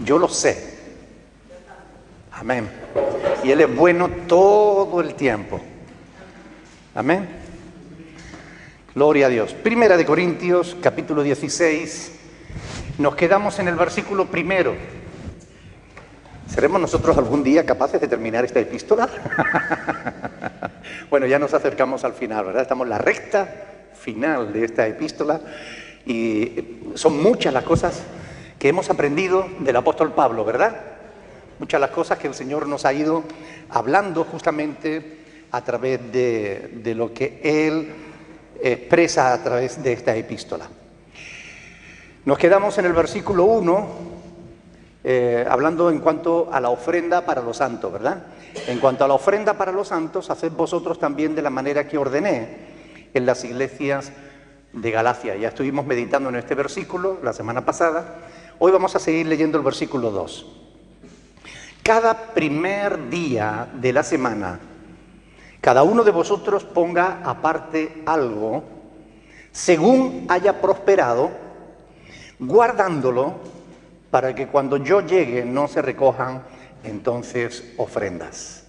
Yo lo sé. Amén. Y Él es bueno todo el tiempo. Amén. Gloria a Dios. Primera de Corintios, capítulo 16. Nos quedamos en el versículo primero. ¿Seremos nosotros algún día capaces de terminar esta epístola? Bueno, ya nos acercamos al final, ¿verdad? Estamos en la recta final de esta epístola y son muchas las cosas que hemos aprendido del apóstol Pablo, ¿verdad? Muchas las cosas que el Señor nos ha ido hablando justamente a través de lo que Él expresa a través de esta epístola. Nos quedamos en el versículo 1, hablando en cuanto a la ofrenda para los santos, ¿verdad? En cuanto a la ofrenda para los santos, haced vosotros también de la manera que ordené en las iglesias de Galacia. Ya estuvimos meditando en este versículo la semana pasada. Hoy vamos a seguir leyendo el versículo 2. Cada primer día de la semana, cada uno de vosotros ponga aparte algo, según haya prosperado, guardándolo, para que cuando yo llegue no se recojan entonces ofrendas.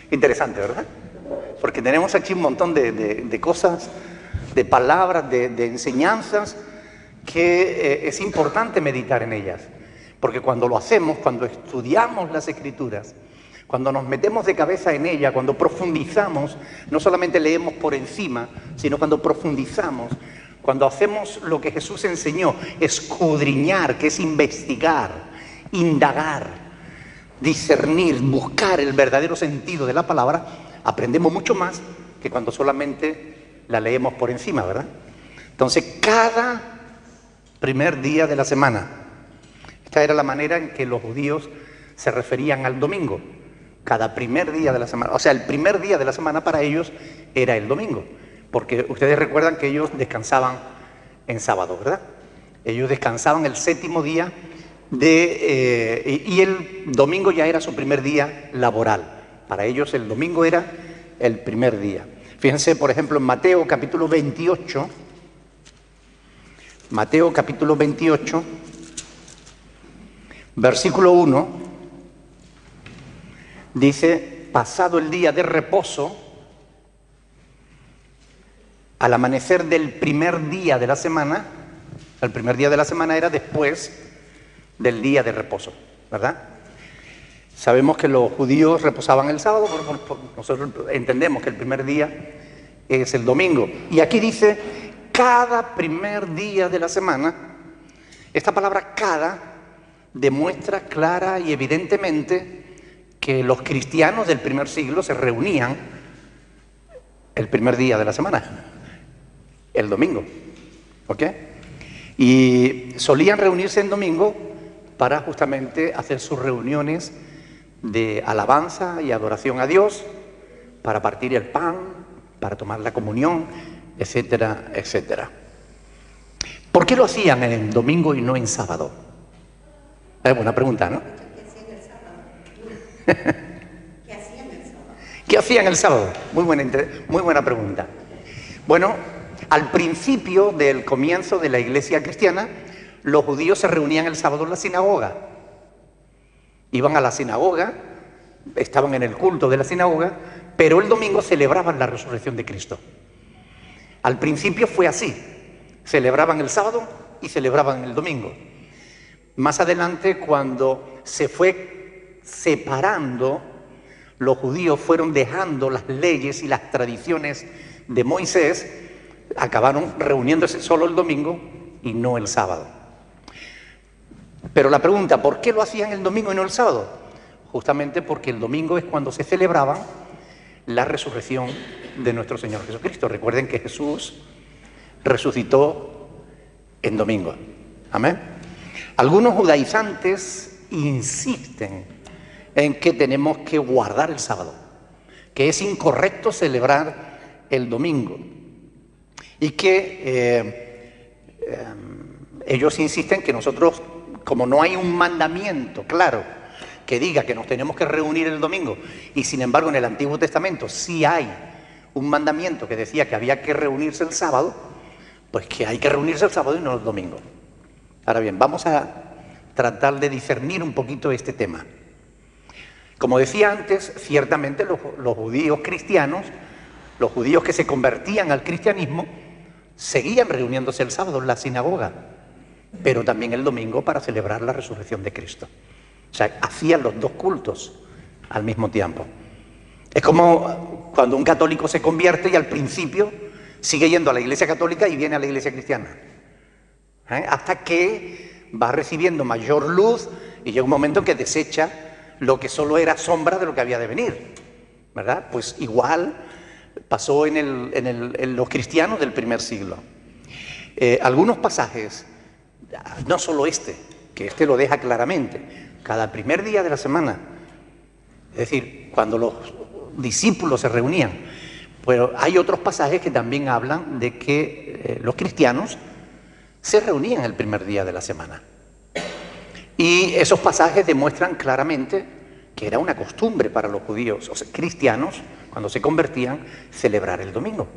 Interesante, ¿verdad? Porque tenemos aquí un montón de cosas, de palabras, de enseñanzas, que es importante meditar en ellas. Porque cuando lo hacemos, cuando estudiamos las Escrituras, cuando nos metemos de cabeza en ella, cuando profundizamos, no solamente leemos por encima, sino cuando profundizamos, cuando hacemos lo que Jesús enseñó, escudriñar, que es investigar, indagar, discernir, buscar el verdadero sentido de la palabra, aprendemos mucho más que cuando solamente la leemos por encima, ¿verdad? Entonces, cada primer día de la semana, esta era la manera en que los judíos se referían al domingo. Cada primer día de la semana, o sea, el primer día de la semana para ellos era el domingo. Porque ustedes recuerdan que ellos descansaban en sábado, ¿verdad? Ellos descansaban el séptimo día y el domingo ya era su primer día laboral. Para ellos el domingo era el primer día. Fíjense, por ejemplo, en Mateo capítulo 28, Mateo capítulo 28, versículo 1, dice, pasado el día de reposo, al amanecer del primer día de la semana, el primer día de la semana era después del día de reposo, ¿verdad? Sabemos que los judíos reposaban el sábado, nosotros entendemos que el primer día es el domingo. Y aquí dice, cada primer día de la semana. Esta palabra cada demuestra clara y evidentemente que los cristianos del primer siglo se reunían el primer día de la semana, el domingo, ¿ok? Y solían reunirse en domingo para justamente hacer sus reuniones de alabanza y adoración a Dios, para partir el pan, para tomar la comunión, etcétera, etcétera. ¿Por qué lo hacían en domingo y no en sábado? Es buena pregunta, ¿no? ¿Qué hacían el sábado? Muy buena pregunta. Bueno, al principio del comienzo de la iglesia cristiana, los judíos se reunían el sábado en la sinagoga. Iban a la sinagoga, estaban en el culto de la sinagoga, pero el domingo celebraban la resurrección de Cristo. Al principio fue así, celebraban el sábado y celebraban el domingo. Más adelante, cuando se fue separando, los judíos fueron dejando las leyes y las tradiciones de Moisés, acabaron reuniéndose solo el domingo y no el sábado. Pero la pregunta, ¿por qué lo hacían el domingo y no el sábado? Justamente porque el domingo es cuando se celebraba la resurrección de nuestro Señor Jesucristo. Recuerden que Jesús resucitó en domingo. Amén. Algunos judaizantes insisten en que tenemos que guardar el sábado, que es incorrecto celebrar el domingo y que ellos insisten que nosotros, como no hay un mandamiento claro que diga que nos tenemos que reunir el domingo, y sin embargo en el Antiguo Testamento sí hay un mandamiento que decía que había que reunirse el sábado, pues que hay que reunirse el sábado y no el domingo. Ahora bien, vamos a tratar de discernir un poquito este tema. Como decía antes, ciertamente los judíos cristianos, los judíos que se convertían al cristianismo, seguían reuniéndose el sábado en la sinagoga, pero también el domingo para celebrar la resurrección de Cristo. O sea, hacían los dos cultos al mismo tiempo. Es como cuando un católico se convierte y al principio sigue yendo a la iglesia católica y viene a la iglesia cristiana, hasta que va recibiendo mayor luz y llega un momento en que desecha lo que solo era sombra de lo que había de venir, ¿verdad? Pues igual pasó en los cristianos del primer siglo. Algunos pasajes, no solo este, que este lo deja claramente, cada primer día de la semana, es decir, cuando los discípulos se reunían, pero hay otros pasajes que también hablan de que los cristianos se reunían el primer día de la semana. Y esos pasajes demuestran claramente que era una costumbre para los judíos, o sea, cristianos, cuando se convertían, celebrar el domingo.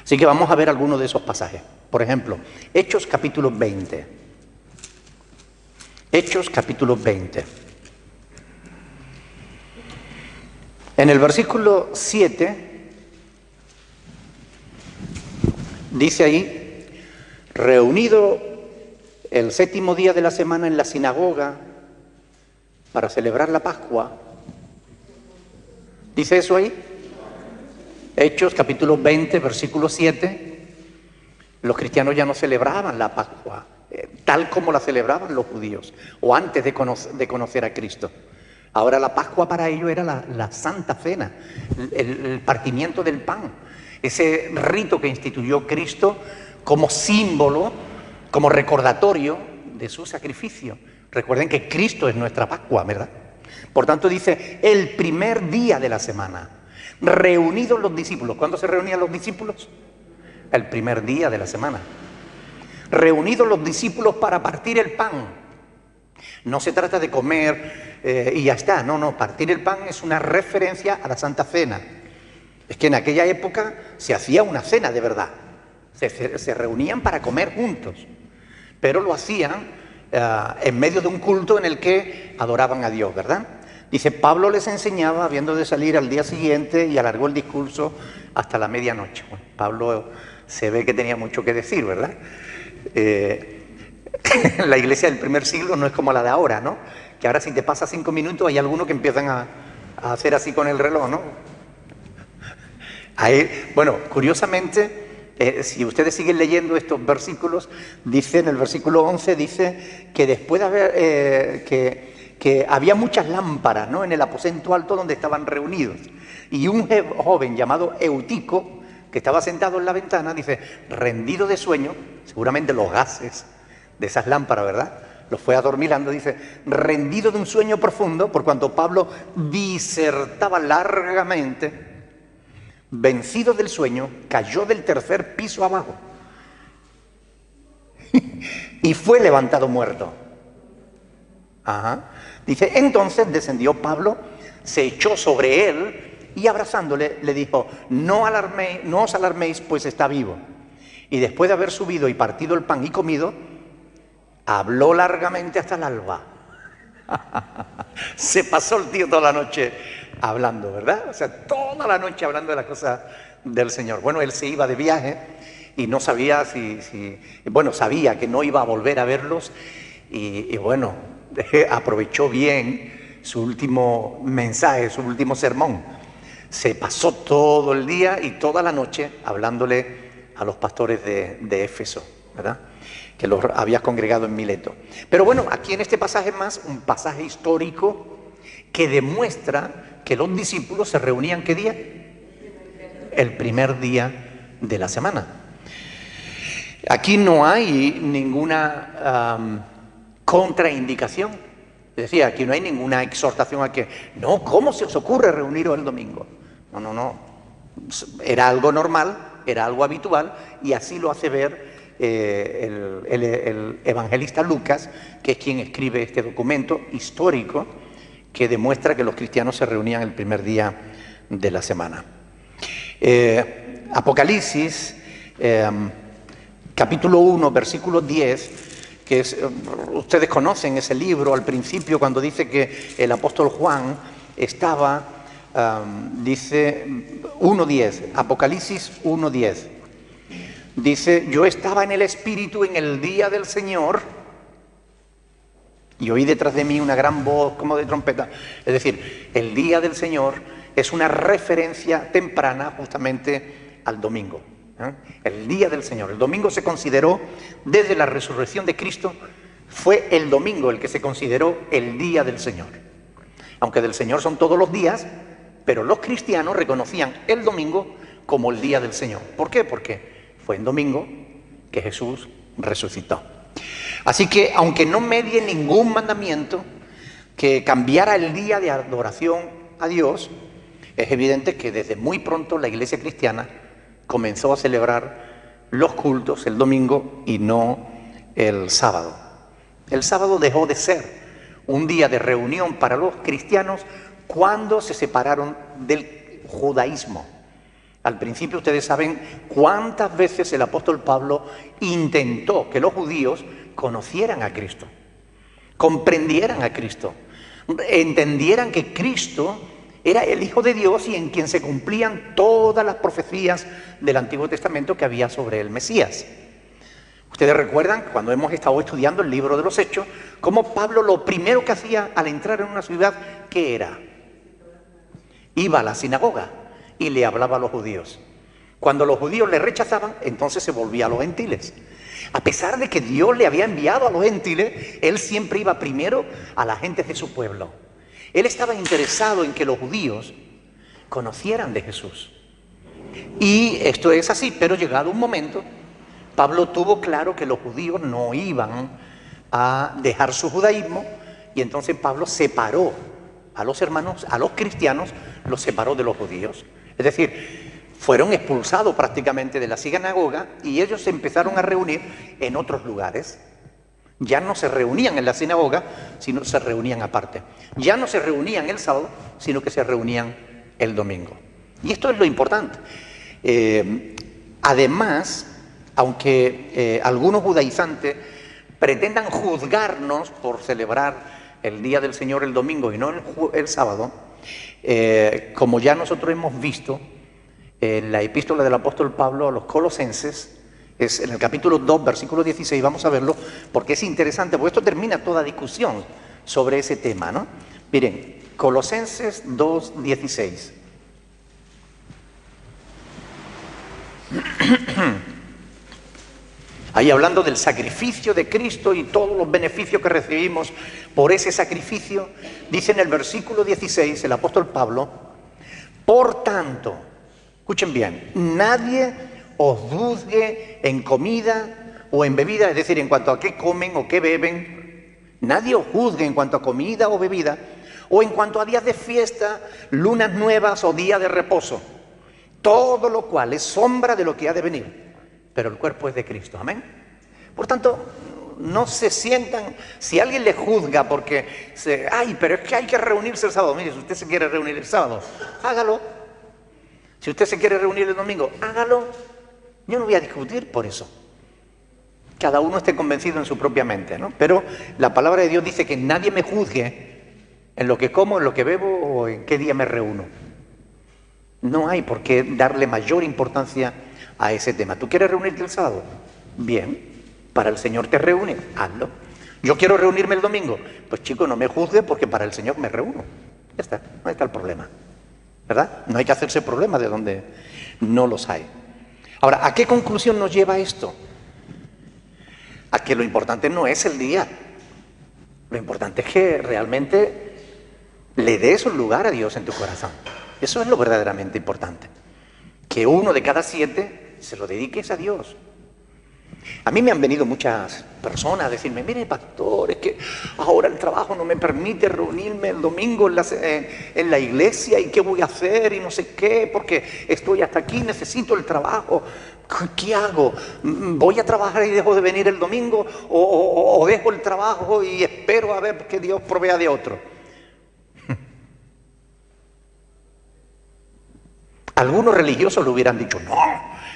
Así que vamos a ver algunos de esos pasajes. Por ejemplo, Hechos capítulo 20. Hechos capítulo 20. En el versículo 7 dice ahí: reunido el séptimo día de la semana en la sinagoga para celebrar la Pascua. ¿Dice eso ahí? Hechos capítulo 20, versículo 7. Los cristianos ya no celebraban la Pascua tal como la celebraban los judíos, o antes de conocer a Cristo. Ahora la Pascua para ellos era la Santa Cena, el partimiento del pan, ese rito que instituyó Cristo como símbolo, como recordatorio de su sacrificio. Recuerden que Cristo es nuestra Pascua, ¿verdad? Por tanto dice, el primer día de la semana, reunidos los discípulos. ¿Cuándo se reunían los discípulos? El primer día de la semana. Reunidos los discípulos para partir el pan. No se trata de comer y ya está. No, partir el pan es una referencia a la Santa Cena. Es que en aquella época se hacía una cena de verdad. Se reunían para comer juntos, pero lo hacían en medio de un culto en el que adoraban a Dios, ¿verdad? Dice, Pablo les enseñaba habiendo de salir al día siguiente y alargó el discurso hasta la medianoche. Bueno, Pablo se ve que tenía mucho que decir, ¿verdad? La iglesia del primer siglo no es como la de ahora, ¿no? Que ahora si te pasa 5 minutos hay algunos que empiezan a hacer así con el reloj, ¿no? Bueno, curiosamente, si ustedes siguen leyendo estos versículos, dice en el versículo 11, dice que después de haber, que había muchas lámparas, ¿no?, en el aposento alto donde estaban reunidos. Y un joven llamado Eutico, que estaba sentado en la ventana, dice, rendido de sueño, seguramente los gases de esas lámparas, ¿verdad?, los fue adormilando, dice, rendido de un sueño profundo, por cuanto Pablo disertaba largamente, vencido del sueño, cayó del tercer piso abajo y fue levantado muerto. Dice, entonces descendió Pablo, se echó sobre él y abrazándole le dijo, no os alarméis, pues está vivo. Y después de haber subido y partido el pan y comido, habló largamente hasta el alba. Se pasó el tío toda la noche hablando, ¿verdad? O sea, toda la noche hablando de las cosas del Señor. Bueno, él se iba de viaje y no sabía sabía que no iba a volver a verlos y bueno, aprovechó bien su último mensaje, su último sermón. Se pasó todo el día y toda la noche hablándole a los pastores de Éfeso, ¿verdad?, que los había congregado en Mileto. Pero bueno, aquí en este pasaje más, un pasaje histórico que demuestra que los discípulos se reunían, ¿qué día? El primer día de la semana. Aquí no hay ninguna contraindicación. Es decir, aquí no hay ninguna exhortación a que, no, ¿cómo se os ocurre reuniros el domingo? No. Era algo normal, era algo habitual, y así lo hace ver el evangelista Lucas, que es quien escribe este documento histórico que demuestra que los cristianos se reunían el primer día de la semana. Apocalipsis, capítulo 1, versículo 10, ustedes conocen ese libro al principio cuando dice que el apóstol Juan estaba, dice 1:10, Apocalipsis 1:10, dice: yo estaba en el Espíritu en el día del Señor y oí detrás de mí una gran voz como de trompeta. Es decir, el día del Señor es una referencia temprana justamente al domingo. El día del Señor. El domingo se consideró, desde la resurrección de Cristo, fue el domingo el que se consideró el día del Señor. Aunque del Señor son todos los días, pero los cristianos reconocían el domingo como el día del Señor. ¿Por qué? Porque fue el domingo que Jesús resucitó. Así que, aunque no medie ningún mandamiento que cambiara el día de adoración a Dios, es evidente que desde muy pronto la Iglesia cristiana comenzó a celebrar los cultos el domingo y no el sábado. El sábado dejó de ser un día de reunión para los cristianos cuando se separaron del judaísmo. Al principio ustedes saben cuántas veces el apóstol Pablo intentó que los judíos conocieran a Cristo, comprendieran a Cristo, entendieran que Cristo era el Hijo de Dios y en quien se cumplían todas las profecías del Antiguo Testamento que había sobre el Mesías. Ustedes recuerdan, cuando hemos estado estudiando el libro de los Hechos, cómo Pablo lo primero que hacía al entrar en una ciudad, ¿qué era? Iba a la sinagoga y le hablaba a los judíos. Cuando los judíos le rechazaban, entonces se volvía a los gentiles. A pesar de que Dios le había enviado a los gentiles, él siempre iba primero a la gente de su pueblo. Él estaba interesado en que los judíos conocieran de Jesús. Y esto es así, pero llegado un momento, Pablo tuvo claro que los judíos no iban a dejar su judaísmo, y entonces Pablo separó a los hermanos, a los cristianos, los separó de los judíos. Es decir, fueron expulsados prácticamente de la sinagoga y ellos se empezaron a reunir en otros lugares. Ya no se reunían en la sinagoga, sino se reunían aparte. Ya no se reunían el sábado, sino que se reunían el domingo. Y esto es lo importante. Además, aunque algunos judaizantes pretendan juzgarnos por celebrar el día del Señor el domingo y no el sábado, como ya nosotros hemos visto en la epístola del apóstol Pablo a los Colosenses, es en el capítulo 2, versículo 16, vamos a verlo, porque es interesante, porque esto termina toda discusión sobre ese tema, ¿no? Miren, Colosenses 2, 16. Ahí hablando del sacrificio de Cristo y todos los beneficios que recibimos por ese sacrificio, dice en el versículo 16 el apóstol Pablo: por tanto, escuchen bien, nadie os juzgue en comida o en bebida, es decir, en cuanto a qué comen o qué beben. Nadie os juzgue en cuanto a comida o bebida, o en cuanto a días de fiesta, lunas nuevas o días de reposo. Todo lo cual es sombra de lo que ha de venir, pero el cuerpo es de Cristo. Amén. Por tanto, no se sientan, si alguien les juzga porque pero es que hay que reunirse el sábado. Mire, si usted se quiere reunir el sábado, hágalo. Si usted se quiere reunir el domingo, hágalo. Yo no voy a discutir por eso. Cada uno esté convencido en su propia mente, ¿no? Pero la palabra de Dios dice que nadie me juzgue en lo que como, en lo que bebo o en qué día me reúno. No hay por qué darle mayor importancia a ese tema. ¿Tú quieres reunirte el sábado? Bien, para el Señor te reúnes, hazlo. Yo quiero reunirme el domingo. Pues chico, no me juzgue porque para el Señor me reúno. Ya está, no está el problema, ¿verdad? No hay que hacerse problema de donde no los hay. Ahora, ¿a qué conclusión nos lleva esto? A que lo importante no es el día. Lo importante es que realmente le des un lugar a Dios en tu corazón. Eso es lo verdaderamente importante. Que 1 de cada 7 se lo dediques a Dios. A mí me han venido muchas personas a decirme: mire, pastor, es que ahora el trabajo no me permite reunirme el domingo en la iglesia, y qué voy a hacer y no sé qué, porque estoy hasta aquí, necesito el trabajo. ¿Qué hago? ¿Voy a trabajar y dejo de venir el domingo? ¿O dejo el trabajo y espero a ver que Dios provea de otro? Algunos religiosos le hubieran dicho: no,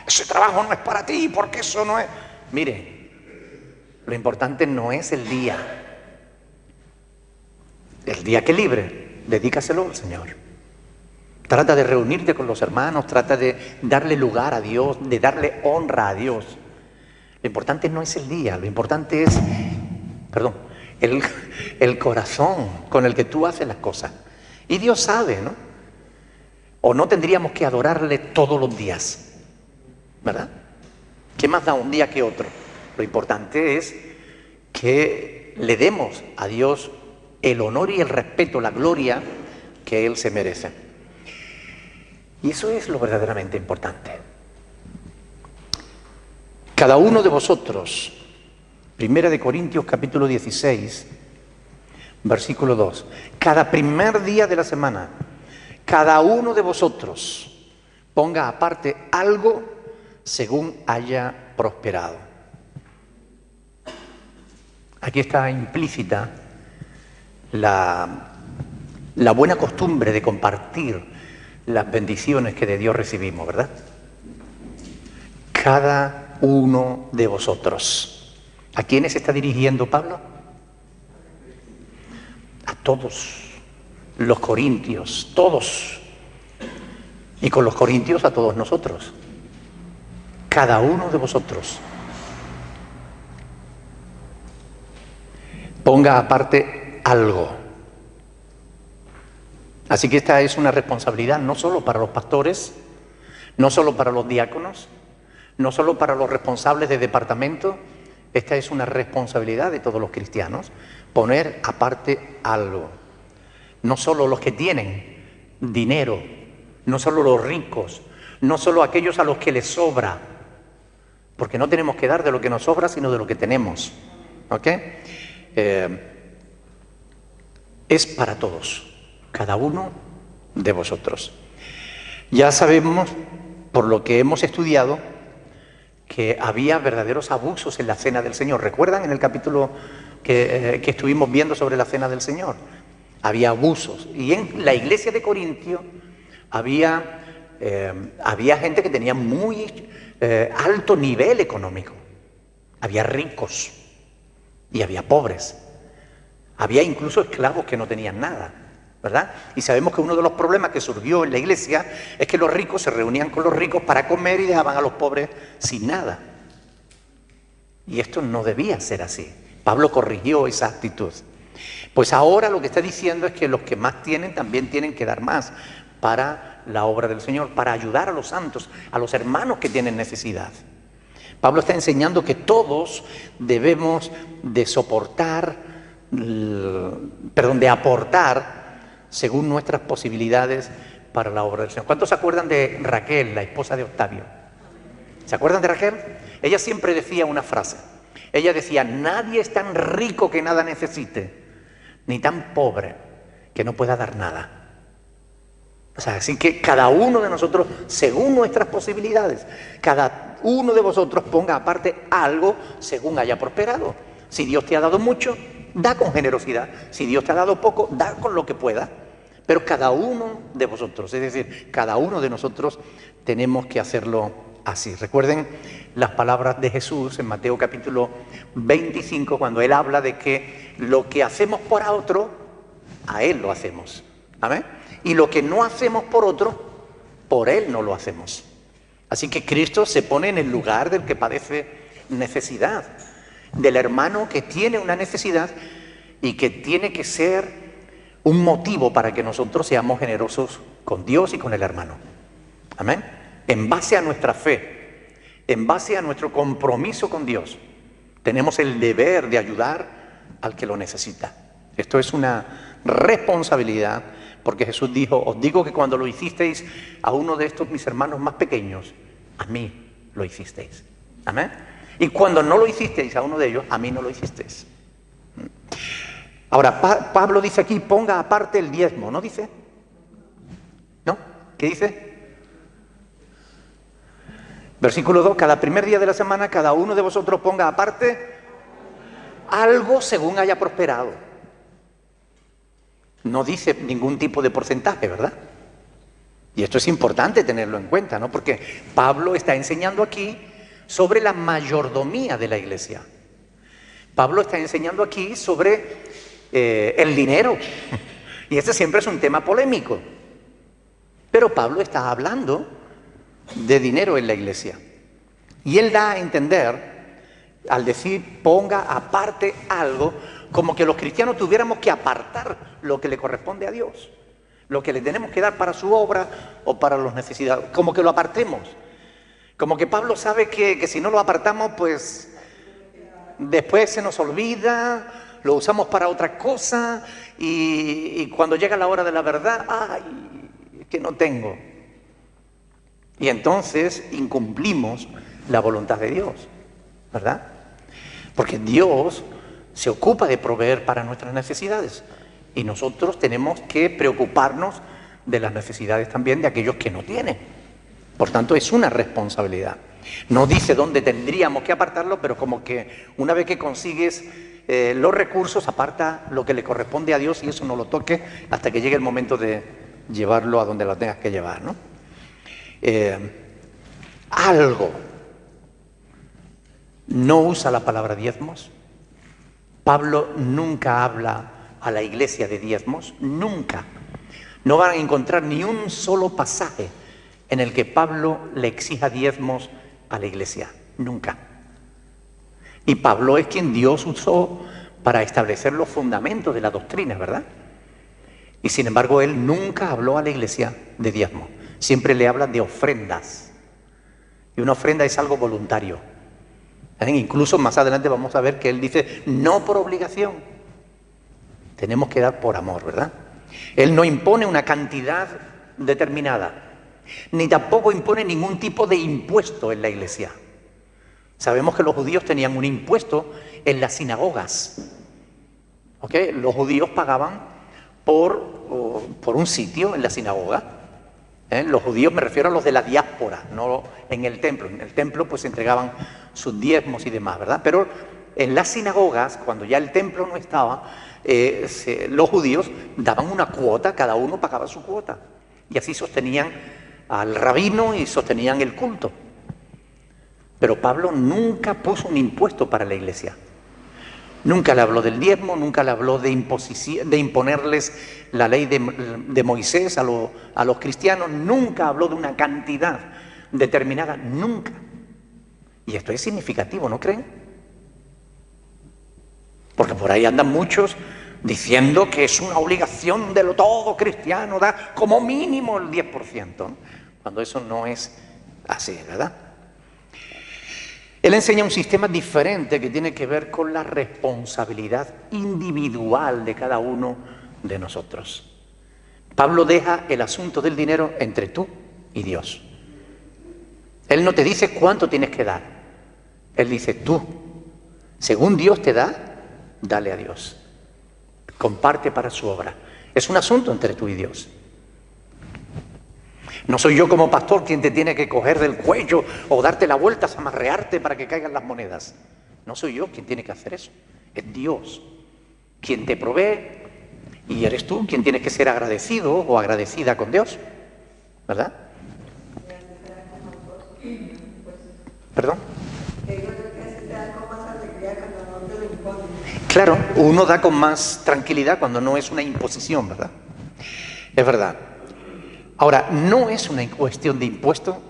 ese trabajo no es para ti, porque eso no es... Mire, Lo importante no es el día. El día que libre, dedícaselo al Señor. Trata de reunirte con los hermanos, trata de darle lugar a Dios, de darle honra a Dios. Lo importante no es el día, lo importante es, el corazón con el que tú haces las cosas. Y Dios sabe, ¿no? O no tendríamos que adorarle todos los días, ¿verdad? ¿Qué más da un día que otro? Lo importante es que le demos a Dios el honor y el respeto, la gloria que Él se merece. Y eso es lo verdaderamente importante. Cada uno de vosotros, 1 Corintios capítulo 16, versículo 2, cada primer día de la semana, cada uno de vosotros ponga aparte algo según haya prosperado. Aquí está implícita la buena costumbre de compartir las bendiciones que de Dios recibimos, ¿verdad? Cada uno de vosotros. ¿A quiénes se está dirigiendo Pablo? A todos los corintios, todos. Y con los corintios a todos nosotros. Cada uno de vosotros. Ponga aparte algo. Así que esta es una responsabilidad no solo para los pastores, no solo para los diáconos, no solo para los responsables de departamento, esta es una responsabilidad de todos los cristianos, poner aparte algo. No solo los que tienen dinero, no solo los ricos, no solo aquellos a los que les sobra, porque no tenemos que dar de lo que nos sobra, sino de lo que tenemos. ¿Ok? Es para todos, cada uno de vosotros. Ya sabemos, por lo que hemos estudiado, que había verdaderos abusos en la cena del Señor. ¿Recuerdan en el capítulo que estuvimos viendo sobre la cena del Señor? Había abusos. Y en la iglesia de Corintio había gente que tenía muy alto nivel económico. Había ricos y había pobres. Había incluso esclavos que no tenían nada, ¿verdad? Y sabemos que uno de los problemas que surgió en la iglesia es que los ricos se reunían con los ricos para comer y dejaban a los pobres sin nada. Y esto no debía ser así. Pablo corrigió esa actitud. Pues ahora lo que está diciendo es que los que más tienen también tienen que dar más para la obra del Señor, para ayudar a los santos, a los hermanos que tienen necesidad. Pablo está enseñando que todos debemos de de aportar según nuestras posibilidades para la obra del Señor. ¿Cuántos se acuerdan de Raquel, la esposa de Octavio? ¿Se acuerdan de Raquel? Ella siempre decía una frase. Ella decía, nadie es tan rico que nada necesite, ni tan pobre que no pueda dar nada. O sea, así que cada uno de nosotros, según nuestras posibilidades, cada uno de vosotros ponga aparte algo según haya prosperado. Si Dios te ha dado mucho, da con generosidad. Si Dios te ha dado poco, da con lo que pueda. Pero cada uno de vosotros, es decir, cada uno de nosotros tenemos que hacerlo así. Recuerden las palabras de Jesús en Mateo capítulo 25, cuando Él habla de que lo que hacemos por otro, a Él lo hacemos. ¿Amén? Y lo que no hacemos por otro, por Él no lo hacemos. Así que Cristo se pone en el lugar del que padece necesidad, del hermano que tiene una necesidad y que tiene que ser un motivo para que nosotros seamos generosos con Dios y con el hermano. Amén. En base a nuestra fe, en base a nuestro compromiso con Dios, tenemos el deber de ayudar al que lo necesita. Esto es una responsabilidad, porque Jesús dijo, os digo que cuando lo hicisteis a uno de estos mis hermanos más pequeños, a mí lo hicisteis. Amén. Y cuando no lo hicisteis a uno de ellos, a mí no lo hicisteis. Ahora, Pablo dice aquí, ponga aparte el diezmo, ¿no dice? ¿No? ¿Qué dice? Versículo 2, cada primer día de la semana, cada uno de vosotros ponga aparte algo según haya prosperado. No dice ningún tipo de porcentaje, ¿verdad? Y esto es importante tenerlo en cuenta, ¿no? Porque Pablo está enseñando aquí sobre la mayordomía de la iglesia. Pablo está enseñando aquí sobre el dinero. Y este siempre es un tema polémico. Pero Pablo está hablando de dinero en la iglesia. Y él da a entender, al decir ponga aparte algo, como que los cristianos tuviéramos que apartar lo que le corresponde a Dios, lo que le tenemos que dar para su obra o para las necesidades, como que lo apartemos. Como que Pablo sabe que si no lo apartamos, pues después se nos olvida, lo usamos para otra cosa y cuando llega la hora de la verdad, ¡ay, que no tengo! Y entonces incumplimos la voluntad de Dios, ¿verdad? Porque Dios se ocupa de proveer para nuestras necesidades y nosotros tenemos que preocuparnos de las necesidades también de aquellos que no tienen. Por tanto, es una responsabilidad. No dice dónde tendríamos que apartarlo, pero como que una vez que consigues los recursos, aparta lo que le corresponde a Dios y eso no lo toques hasta que llegue el momento de llevarlo a donde lo tengas que llevar, ¿no? Algo. No usa la palabra diezmos. Pablo nunca habla a la iglesia de diezmos, nunca. No van a encontrar ni un solo pasaje en el que Pablo le exija diezmos a la iglesia, nunca. Y Pablo es quien Dios usó para establecer los fundamentos de la doctrina, ¿verdad? Y sin embargo, él nunca habló a la iglesia de diezmos. Siempre le habla de ofrendas. Y una ofrenda es algo voluntario. Incluso más adelante vamos a ver que él dice, no por obligación. Tenemos que dar por amor, ¿verdad? Él no impone una cantidad determinada, ni tampoco impone ningún tipo de impuesto en la iglesia. Sabemos que los judíos tenían un impuesto en las sinagogas. ¿Ok? Los judíos pagaban por un sitio en la sinagoga. Los judíos, me refiero a los de la diáspora, no en el templo. En el templo pues entregaban sus diezmos y demás, ¿verdad? Pero en las sinagogas, cuando ya el templo no estaba, los judíos daban una cuota, cada uno pagaba su cuota. Y así sostenían al rabino y sostenían el culto. Pero Pablo nunca puso un impuesto para la iglesia. Nunca le habló del diezmo, nunca le habló de imponerles la ley de Moisés a los cristianos, nunca habló de una cantidad determinada, nunca. Y esto es significativo, ¿no creen? Porque por ahí andan muchos diciendo que es una obligación de todo cristiano dar como mínimo el 10%, ¿no? Cuando eso no es así, ¿verdad? Él enseña un sistema diferente que tiene que ver con la responsabilidad individual de cada uno de nosotros. Pablo deja el asunto del dinero entre tú y Dios. Él no te dice cuánto tienes que dar. Él dice tú, según Dios te da, dale a Dios. Comparte para su obra. Es un asunto entre tú y Dios. No soy yo como pastor quien te tiene que coger del cuello o darte la vuelta, amarrearte para que caigan las monedas. No soy yo quien tiene que hacer eso. Es Dios quien te provee y eres tú quien tienes que ser agradecido o agradecida con Dios. ¿Verdad? ¿Perdón? Claro, uno da con más tranquilidad cuando no es una imposición, ¿verdad? Es verdad. Ahora, no es una cuestión de impuesto,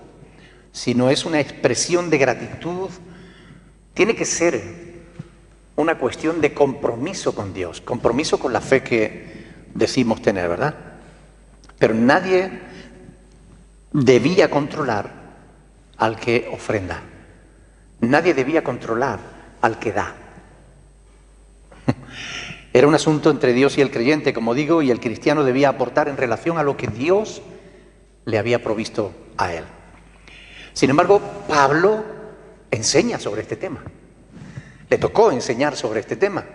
sino es una expresión de gratitud. Tiene que ser una cuestión de compromiso con Dios, compromiso con la fe que decimos tener, ¿verdad? Pero nadie debía controlar al que ofrenda. Nadie debía controlar al que da. Era un asunto entre Dios y el creyente, como digo, y el cristiano debía aportar en relación a lo que Dios le había provisto a él. Sin embargo, Pablo enseña sobre este tema. Le tocó enseñar sobre este tema,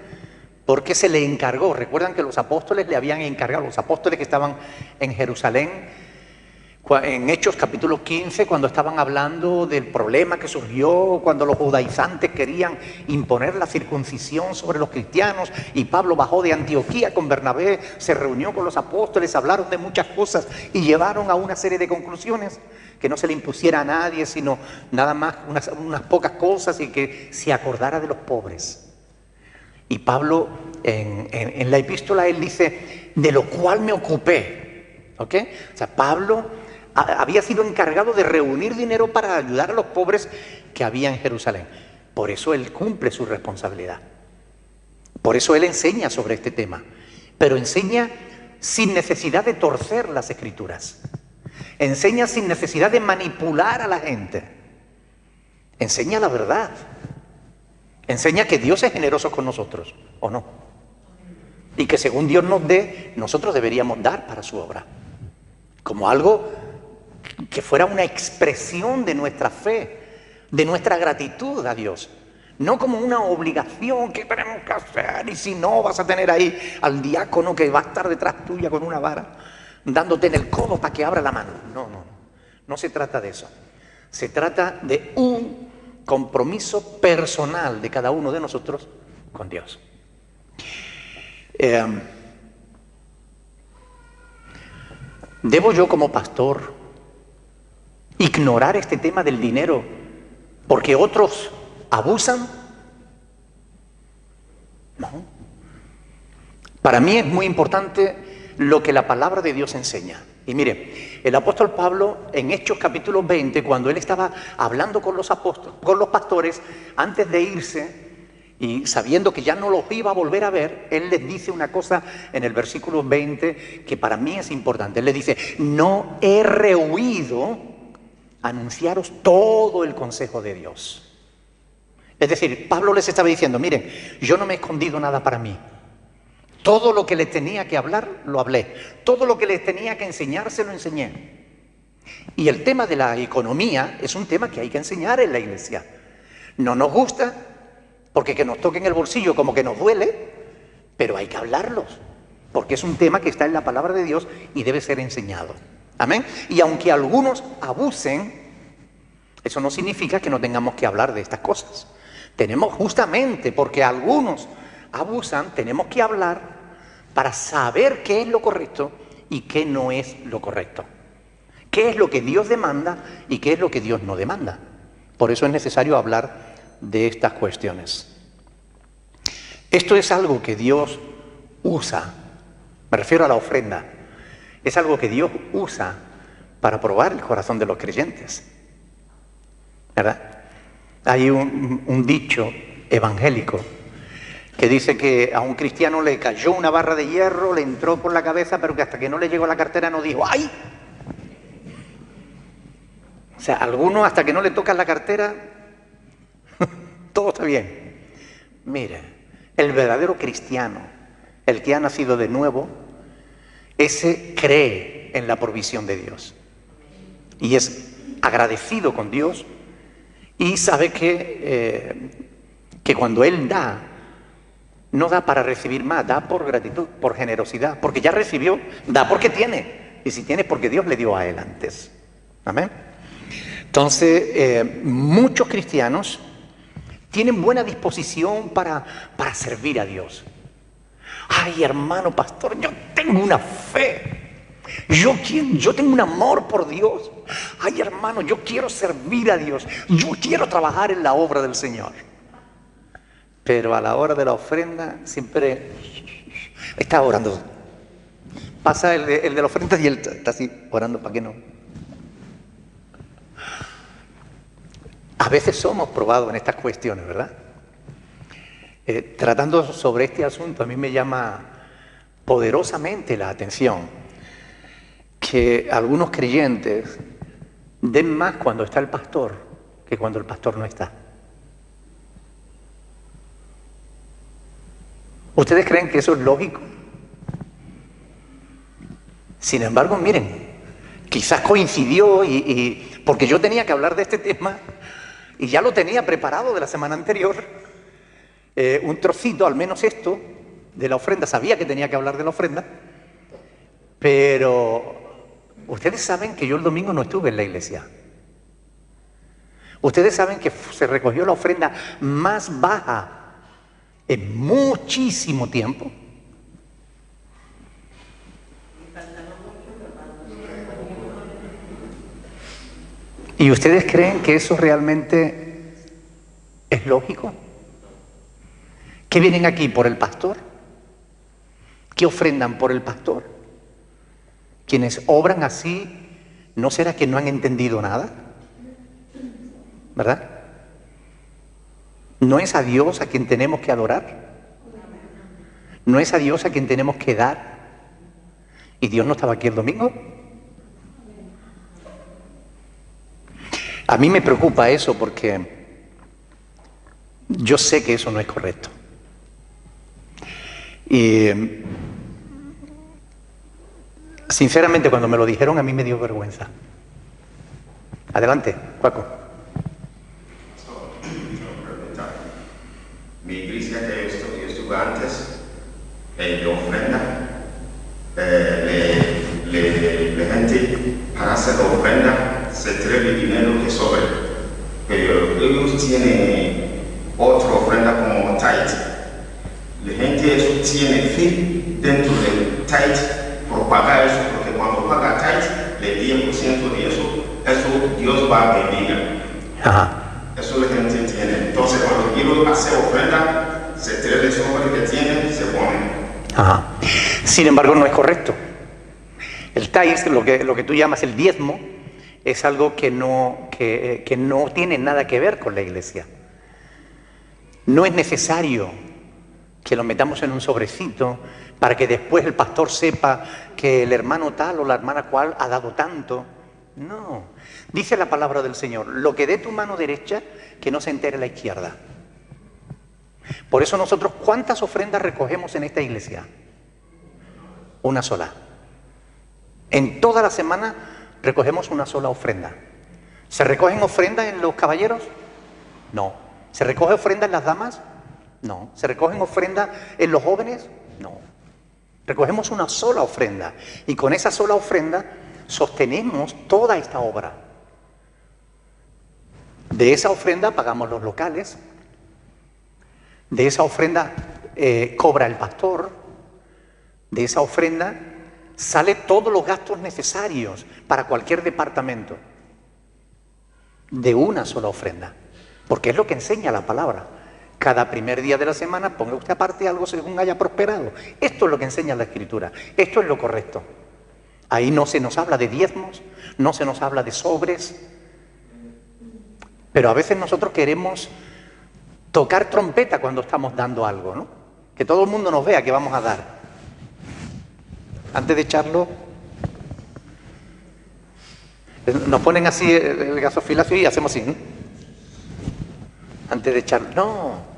porque se le encargó. Recuerdan que los apóstoles le habían encargado, los apóstoles que estaban en Jerusalén, en Hechos capítulo 15, cuando estaban hablando del problema que surgió cuando los judaizantes querían imponer la circuncisión sobre los cristianos, y Pablo bajó de Antioquía con Bernabé, se reunió con los apóstoles, hablaron de muchas cosas y llevaron a una serie de conclusiones, que no se le impusiera a nadie, sino nada más unas pocas cosas, y que se acordara de los pobres. Y Pablo en la epístola él dice, de lo cual me ocupé. ¿Ok? O sea, Pablo había sido encargado de reunir dinero para ayudar a los pobres que había en Jerusalén. Por eso él cumple su responsabilidad. Por eso él enseña sobre este tema. Pero enseña sin necesidad de torcer las Escrituras. Enseña sin necesidad de manipular a la gente. Enseña la verdad. Enseña que Dios es generoso con nosotros, ¿o no? Y que según Dios nos dé, nosotros deberíamos dar para su obra. Como algo que fuera una expresión de nuestra fe, de nuestra gratitud a Dios. No como una obligación que tenemos que hacer, y si no vas a tener ahí al diácono que va a estar detrás tuya con una vara, dándote en el codo para que abra la mano. No se trata de eso. Se trata de un compromiso personal de cada uno de nosotros con Dios. ¿Debo yo como pastor ignorar este tema del dinero porque otros abusan? No. Para mí es muy importante lo que la palabra de Dios enseña. Y mire, el apóstol Pablo en Hechos capítulo 20, cuando él estaba hablando con los apóstoles, con los pastores, antes de irse y sabiendo que ya no los iba a volver a ver, él les dice una cosa en el versículo 20 que para mí es importante. Él les dice, no he rehuido anunciaros todo el consejo de Dios. Es decir, Pablo les estaba diciendo, miren, yo no me he escondido nada para mí. Todo lo que les tenía que hablar, lo hablé. Todo lo que les tenía que enseñar, se lo enseñé. Y el tema de la economía es un tema que hay que enseñar en la iglesia. No nos gusta, porque que nos toquen el bolsillo como que nos duele, pero hay que hablarlos, porque es un tema que está en la palabra de Dios y debe ser enseñado. Amén. Y aunque algunos abusen, eso no significa que no tengamos que hablar de estas cosas. Tenemos justamente, porque algunos abusan, tenemos que hablar para saber qué es lo correcto y qué no es lo correcto. Qué es lo que Dios demanda y qué es lo que Dios no demanda. Por eso es necesario hablar de estas cuestiones. Esto es algo que Dios usa, me refiero a la ofrenda, es algo que Dios usa para probar el corazón de los creyentes, ¿verdad? Hay un dicho evangélico que dice que a un cristiano le cayó una barra de hierro, le entró por la cabeza, pero que hasta que no le llegó a la cartera no dijo ¡ay! O sea, a algunos hasta que no le tocan la cartera todo está bien. Mire, el verdadero cristiano, el que ha nacido de nuevo, ese cree en la provisión de Dios y es agradecido con Dios y sabe que cuando Él da, no da para recibir más, da por gratitud, por generosidad, porque ya recibió, da porque tiene, y si tiene es porque Dios le dio a Él antes. Amén. Entonces, muchos cristianos tienen buena disposición para servir a Dios. Ay, hermano pastor, yo tengo una fe. Yo tengo un amor por Dios. Ay, hermano, yo quiero servir a Dios. Yo quiero trabajar en la obra del Señor. Pero a la hora de la ofrenda siempre está orando. Pasa el de la ofrenda y él está así orando para que no. A veces somos probados en estas cuestiones, ¿verdad? Tratando sobre este asunto, a mí me llama poderosamente la atención que algunos creyentes den más cuando está el pastor que cuando el pastor no está. ¿Ustedes creen que eso es lógico? Sin embargo, miren, quizás coincidió porque yo tenía que hablar de este tema y ya lo tenía preparado de la semana anterior. Un trocito, al menos esto, de la ofrenda. Sabía que tenía que hablar de la ofrenda, pero ustedes saben que yo el domingo no estuve en la iglesia. Ustedes saben que se recogió la ofrenda más baja en muchísimo tiempo. ¿Y ustedes creen que eso realmente es lógico? ¿Qué vienen aquí? ¿Por el pastor? ¿Qué ofrendan por el pastor? Quienes obran así, ¿no será que no han entendido nada? ¿Verdad? ¿No es a Dios a quien tenemos que adorar? ¿No es a Dios a quien tenemos que dar? ¿Y Dios no estaba aquí el domingo? A mí me preocupa eso porque yo sé que eso no es correcto. Y sinceramente, cuando me lo dijeron, a mí me dio vergüenza. Adelante, Paco. Mi iglesia que yo estuve antes, de ofrenda, la gente para hacer la ofrenda se trae el dinero que sobre. Pero ellos tienen otra ofrenda como tithe. La gente eso tiene fe dentro del tithe por pagar eso, porque cuando paga tithe, el 10% de eso Dios va a bendiga. Ajá. Eso la gente tiene. Entonces cuando quiero hacer ofrenda, se trae el sobre que tiene, se pone. Ajá. Sin embargo, no es correcto. El tithe, lo que tú llamas el diezmo, es algo que no tiene nada que ver con la iglesia. No es necesario que lo metamos en un sobrecito para que después el pastor sepa que el hermano tal o la hermana cual ha dado tanto. No. Dice la palabra del Señor, lo que dé tu mano derecha, que no se entere la izquierda. Por eso nosotros, ¿cuántas ofrendas recogemos en esta iglesia? Una sola. En toda la semana recogemos una sola ofrenda. ¿Se recogen ofrendas en los caballeros? No. ¿Se recoge ofrenda en las damas? No. ¿Se recogen ofrendas en los jóvenes? No. Recogemos una sola ofrenda y con esa sola ofrenda sostenemos toda esta obra. De esa ofrenda pagamos los locales, de esa ofrenda cobra el pastor, de esa ofrenda sale todos los gastos necesarios para cualquier departamento, de una sola ofrenda, porque es lo que enseña la palabra. Cada primer día de la semana ponga usted aparte algo según haya prosperado. Esto es lo que enseña la Escritura, esto es lo correcto. Ahí no se nos habla de diezmos, no se nos habla de sobres, pero a veces nosotros queremos tocar trompeta cuando estamos dando algo, ¿no? Que todo el mundo nos vea que vamos a dar. Antes de echarlo, nos ponen así el gasofilacio y hacemos así, ¿no? Antes de echarlo. No,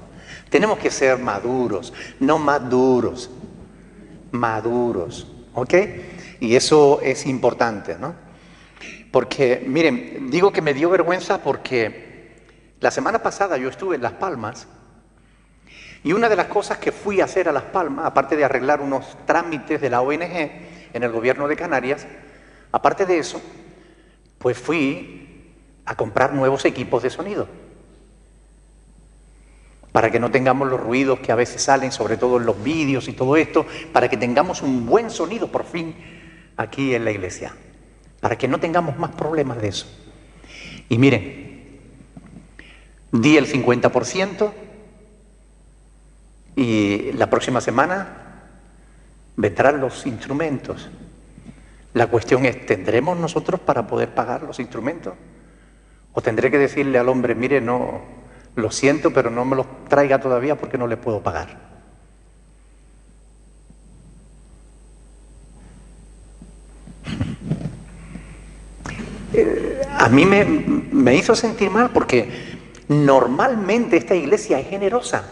tenemos que ser maduros, no más duros, maduros, ¿ok? Y eso es importante, ¿no? Porque, miren, digo que me dio vergüenza porque la semana pasada yo estuve en Las Palmas y una de las cosas que fui a hacer a Las Palmas, aparte de arreglar unos trámites de la ONG en el gobierno de Canarias, aparte de eso, pues fui a comprar nuevos equipos de sonido para que no tengamos los ruidos que a veces salen, sobre todo en los vídeos y todo esto, para que tengamos un buen sonido por fin aquí en la iglesia, para que no tengamos más problemas de eso. Y miren, di el 50% y la próxima semana vendrán los instrumentos. La cuestión es, ¿tendremos nosotros para poder pagar los instrumentos? ¿O tendré que decirle al hombre, mire, no, lo siento, pero no me los traiga todavía porque no le puedo pagar? A mí me hizo sentir mal porque normalmente esta iglesia es generosa.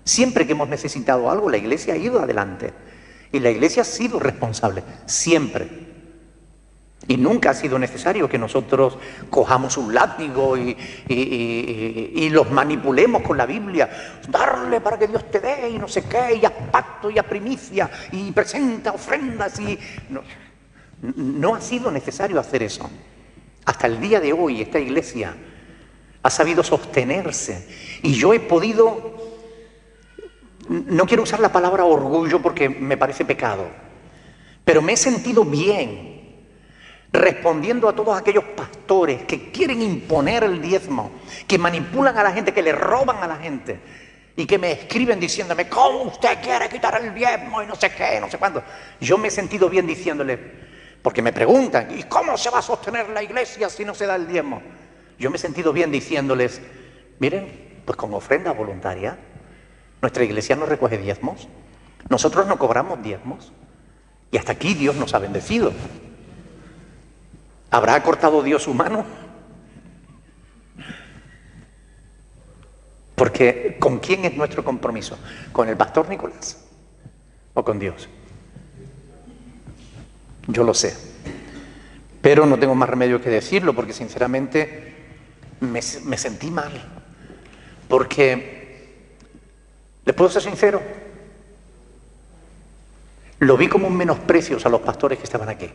Siempre que hemos necesitado algo, la iglesia ha ido adelante. Y la iglesia ha sido responsable, siempre. Y nunca ha sido necesario que nosotros cojamos un látigo y los manipulemos con la Biblia. Darle para que Dios te dé y no sé qué, y haz pacto y haz primicia y presenta ofrendas. No ha sido necesario hacer eso. Hasta el día de hoy esta iglesia ha sabido sostenerse. Y yo he podido, no quiero usar la palabra orgullo porque me parece pecado, pero me he sentido bien respondiendo a todos aquellos pastores que quieren imponer el diezmo, que manipulan a la gente, que le roban a la gente. y que me escriben diciéndome, ¿cómo usted quiere quitar el diezmo y no sé qué, no sé cuándo? Yo me he sentido bien diciéndole, porque me preguntan, ¿y cómo se va a sostener la iglesia si no se da el diezmo? Yo me he sentido bien diciéndoles, miren, pues con ofrenda voluntaria, nuestra iglesia no recoge diezmos, nosotros no cobramos diezmos, y hasta aquí Dios nos ha bendecido. ¿Habrá cortado Dios su mano? Porque ¿con quién es nuestro compromiso? ¿Con el pastor Nicolás o con Dios? Yo lo sé, pero no tengo más remedio que decirlo, porque sinceramente me sentí mal, porque, ¿les puedo ser sincero? Lo vi como un menosprecio a los pastores que estaban aquí.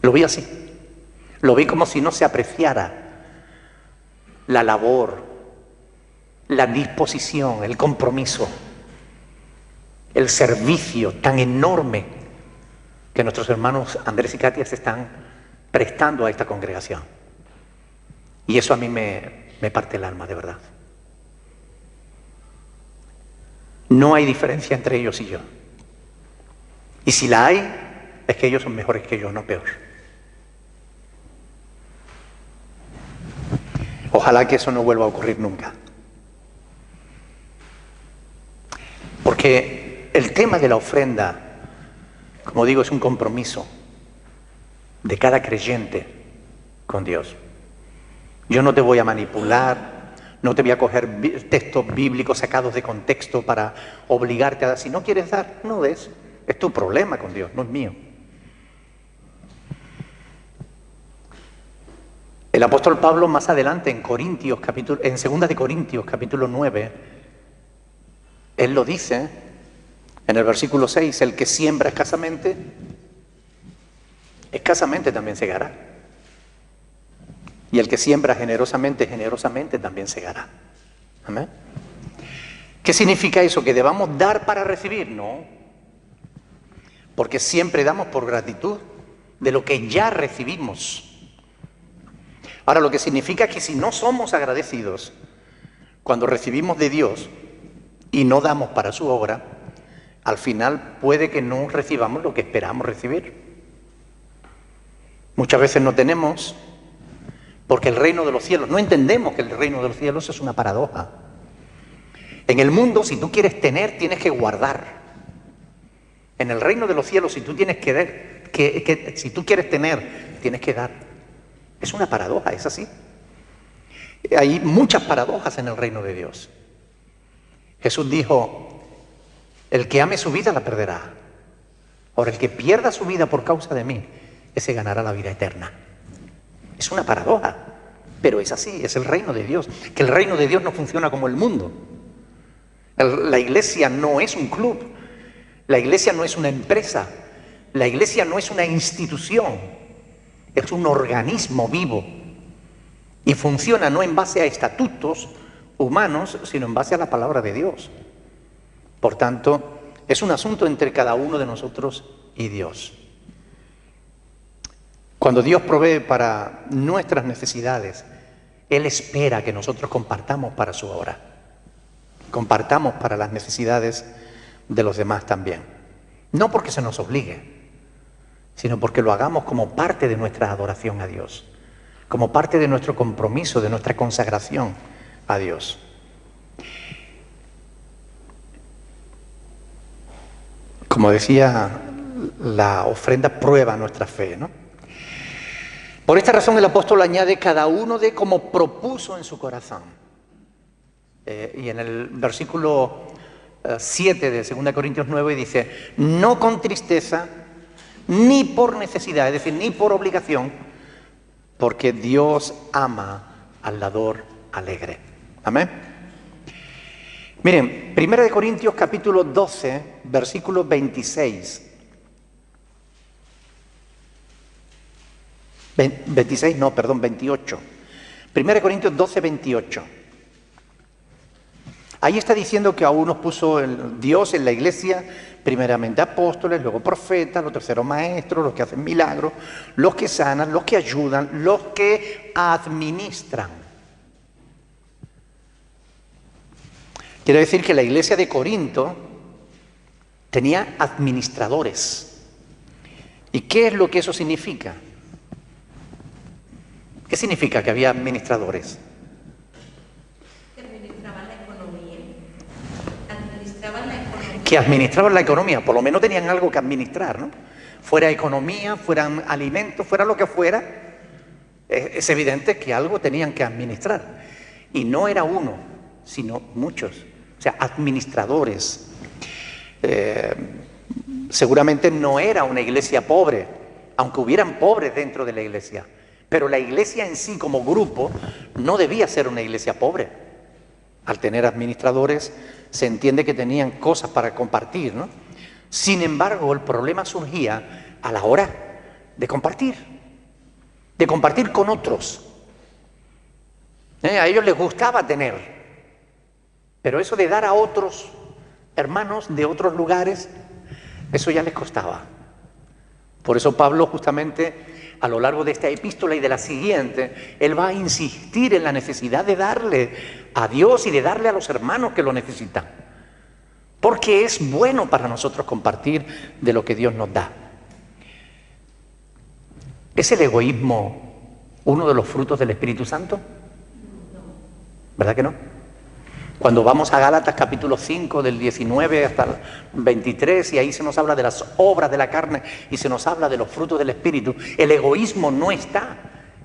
Lo vi así. Lo vi como si no se apreciara la labor, la disposición, el compromiso, el servicio tan enorme que nuestros hermanos Andrés y Katia se están prestando a esta congregación. Y eso a mí me parte el alma, de verdad. No hay diferencia entre ellos y yo. Y si la hay, es que ellos son mejores que yo, no peor. Ojalá que eso no vuelva a ocurrir nunca. Porque el tema de la ofrenda, como digo, es un compromiso de cada creyente con Dios. Yo no te voy a manipular, no te voy a coger textos bíblicos sacados de contexto para obligarte a dar. Si no quieres dar, no des. Es tu problema con Dios, no es mío. El apóstol Pablo más adelante en 2 de Corintios capítulo 9, él lo dice en el versículo 6, el que siembra escasamente también segará. Y el que siembra generosamente también segará. ¿Amén? ¿Qué significa eso? ¿Que debamos dar para recibir? No. Porque siempre damos por gratitud de lo que ya recibimos. Ahora, lo que significa que si no somos agradecidos cuando recibimos de Dios y no damos para su obra, al final puede que no recibamos lo que esperamos recibir. Muchas veces no tenemos, porque el reino de los cielos, no entendemos que el reino de los cielos es una paradoja. En el mundo, si tú quieres tener, tienes que guardar. En el reino de los cielos, si tú tienes si tú quieres tener, tienes que dar. Es una paradoja, es así. Hay muchas paradojas en el reino de Dios. Jesús dijo, el que ame su vida la perderá. Ahora, el que pierda su vida por causa de mí, ese ganará la vida eterna. Es una paradoja, pero es así, es el reino de Dios. Que el reino de Dios no funciona como el mundo. La iglesia no es un club, la iglesia no es una empresa, la iglesia no es una institución. Es un organismo vivo y funciona no en base a estatutos humanos, sino en base a la palabra de Dios. Por tanto, es un asunto entre cada uno de nosotros y Dios. Cuando Dios provee para nuestras necesidades, Él espera que nosotros compartamos para su obra. Compartamos para las necesidades de los demás también. No porque se nos obligue, sino porque lo hagamos como parte de nuestra adoración a Dios, como parte de nuestro compromiso, de nuestra consagración a Dios. Como decía, la ofrenda prueba nuestra fe, ¿no? Por esta razón el apóstol añade, cada uno dé como propuso en su corazón. Y en el versículo 7 de 2 Corintios 9 dice, no con tristeza, ni por necesidad, es decir, ni por obligación, porque Dios ama al dador alegre. Amén. Miren, 1 Corintios capítulo 12, versículo 26. 28. 1 Corintios 12, 28. Ahí está diciendo que aún nos puso Dios en la iglesia, primeramente apóstoles, luego profetas, los terceros maestros, los que hacen milagros, los que sanan, los que ayudan, los que administran. Quiero decir que la iglesia de Corinto tenía administradores. ¿Y qué es lo que eso significa? ¿Qué significa que había administradores? Que administraban la economía. Administraban la economía. Que administraban la economía, por lo menos tenían algo que administrar, ¿no? Fuera economía, fueran alimentos, fuera lo que fuera, es evidente que algo tenían que administrar. Y no era uno, sino muchos. O sea, administradores. Seguramente no era una iglesia pobre, aunque hubieran pobres dentro de la iglesia. Pero la iglesia en sí, como grupo, no debía ser una iglesia pobre. Al tener administradores, se entiende que tenían cosas para compartir, ¿no? Sin embargo, el problema surgía a la hora de compartir con otros. A ellos les gustaba tener, pero eso de dar a otros hermanos de otros lugares, eso ya les costaba. Por eso Pablo, justamente a lo largo de esta epístola y de la siguiente, él va a insistir en la necesidad de darle a Dios y de darle a los hermanos que lo necesitan. Porque es bueno para nosotros compartir de lo que Dios nos da. ¿Es el egoísmo uno de los frutos del Espíritu Santo? ¿Verdad que no? Cuando vamos a Gálatas capítulo 5, del 19 hasta el 23, y ahí se nos habla de las obras de la carne y se nos habla de los frutos del Espíritu, el egoísmo no está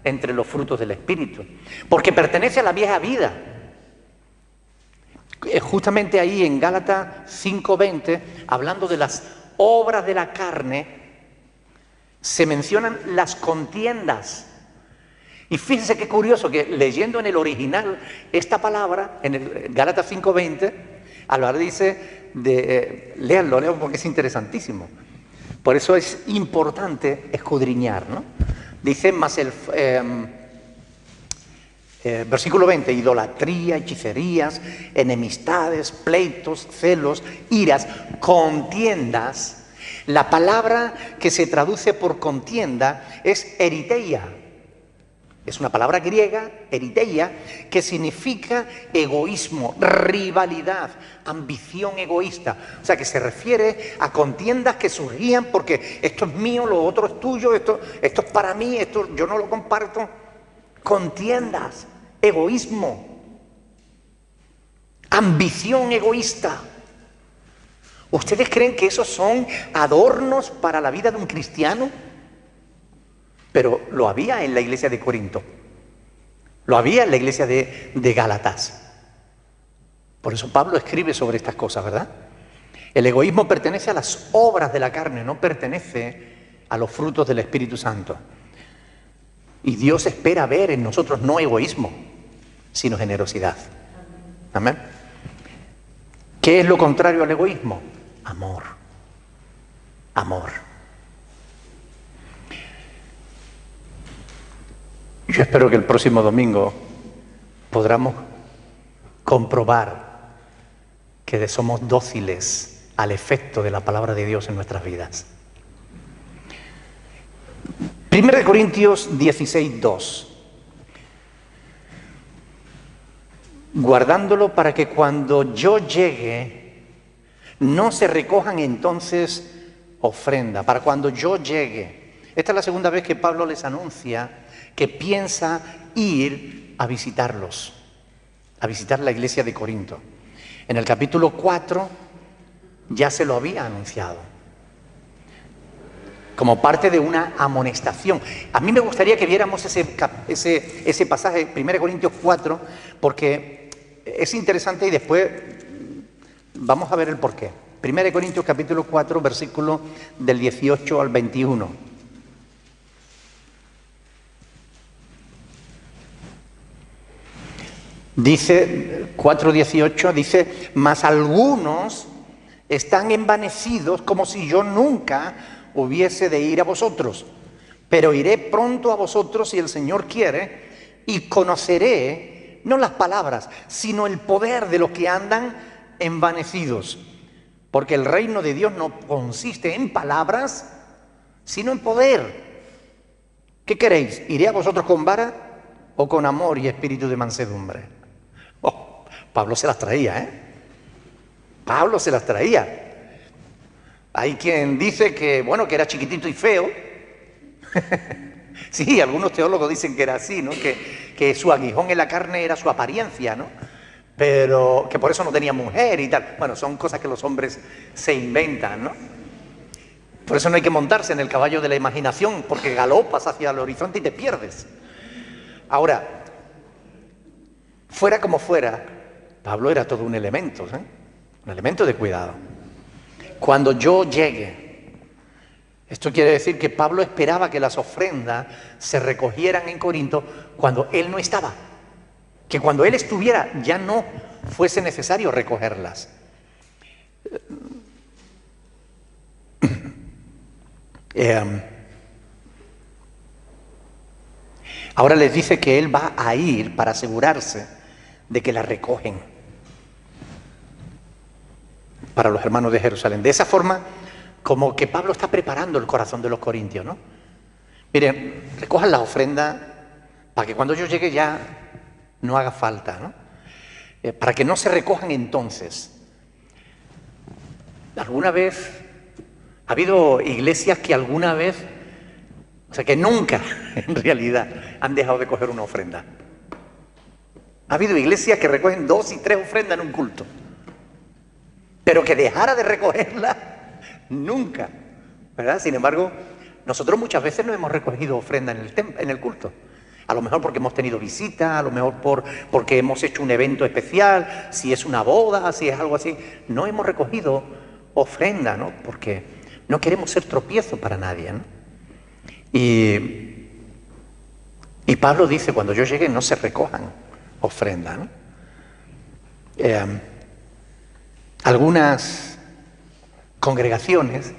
entre los frutos del Espíritu, porque pertenece a la vieja vida. Justamente ahí en Gálatas 5:20, hablando de las obras de la carne, se mencionan las contiendas. Y fíjense qué curioso que leyendo en el original esta palabra, en el Gálatas 5:20, hablar dice de... léanlo porque es interesantísimo. Por eso es importante escudriñar, ¿no? Dice más el versículo 20, idolatría, hechicerías, enemistades, pleitos, celos, iras, contiendas. La palabra que se traduce por contienda es eriteia. Es una palabra griega, eriteia, que significa egoísmo, rivalidad, ambición egoísta. O sea, que se refiere a contiendas que surgían porque esto es mío, lo otro es tuyo, esto es para mí, esto yo no lo comparto. Contiendas, egoísmo, ambición egoísta. ¿Ustedes creen que esos son adornos para la vida de un cristiano? Pero lo había en la iglesia de Corinto, lo había en la iglesia de Gálatas. Por eso Pablo escribe sobre estas cosas, ¿verdad? El egoísmo pertenece a las obras de la carne, no pertenece a los frutos del Espíritu Santo. Y Dios espera ver en nosotros no egoísmo, sino generosidad. Amén. ¿Qué es lo contrario al egoísmo? Amor. Amor. Yo espero que el próximo domingo podamos comprobar que somos dóciles al efecto de la palabra de Dios en nuestras vidas. 1 Corintios 16:2. Guardándolo para que cuando yo llegue no se recojan entonces ofrenda. Para cuando yo llegue. Esta es la segunda vez que Pablo les anuncia que piensa ir a visitarlos, a visitar la iglesia de Corinto. En el capítulo 4 ya se lo había anunciado, como parte de una amonestación. A mí me gustaría que viéramos ese pasaje, 1 Corintios 4, porque es interesante y después vamos a ver el porqué. 1 Corintios capítulo 4, versículo del 18 al 21. Dice 4:18, dice, mas algunos están envanecidos como si yo nunca hubiese de ir a vosotros, pero iré pronto a vosotros si el Señor quiere, y conoceré no las palabras, sino el poder de los que andan envanecidos, porque el reino de Dios no consiste en palabras, sino en poder. ¿Qué queréis? ¿Iré a vosotros con vara o con amor y espíritu de mansedumbre? Oh, Pablo se las traía, ¿eh? Pablo se las traía. Hay quien dice que, bueno, que era chiquitito y feo. Sí, algunos teólogos dicen que era así, ¿no? Que su aguijón en la carne era su apariencia, ¿no? Pero que por eso no tenía mujer y tal. Bueno, son cosas que los hombres se inventan, ¿no? Por eso no hay que montarse en el caballo de la imaginación, porque galopas hacia el horizonte y te pierdes. Ahora, fuera como fuera, Pablo era todo un elemento, ¿eh? Un elemento de cuidado. Cuando yo llegue, esto quiere decir que Pablo esperaba que las ofrendas se recogieran en Corinto cuando él no estaba. Que cuando él estuviera ya no fuese necesario recogerlas. Ahora les dice que él va a ir para asegurarse de que las recogen para los hermanos de Jerusalén. De esa forma, como que Pablo está preparando el corazón de los corintios, ¿no? Miren, recojan las ofrendas para que cuando yo llegue ya no haga falta, ¿no? Para que no se recojan entonces. ¿Alguna vez ha habido iglesias que alguna vez, o sea, que nunca en realidad han dejado de coger una ofrenda? Ha habido iglesias que recogen 2 y 3 ofrendas en un culto, pero que dejara de recogerla nunca, ¿verdad? Sin embargo, nosotros muchas veces no hemos recogido ofrenda en el culto. A lo mejor porque hemos tenido visita, a lo mejor porque hemos hecho un evento especial, si es una boda, si es algo así. No hemos recogido ofrenda, ¿no? Porque no queremos ser tropiezo para nadie, ¿no? Y Pablo dice, cuando yo llegue no se recojan ofrenda, ¿no? Algunas congregaciones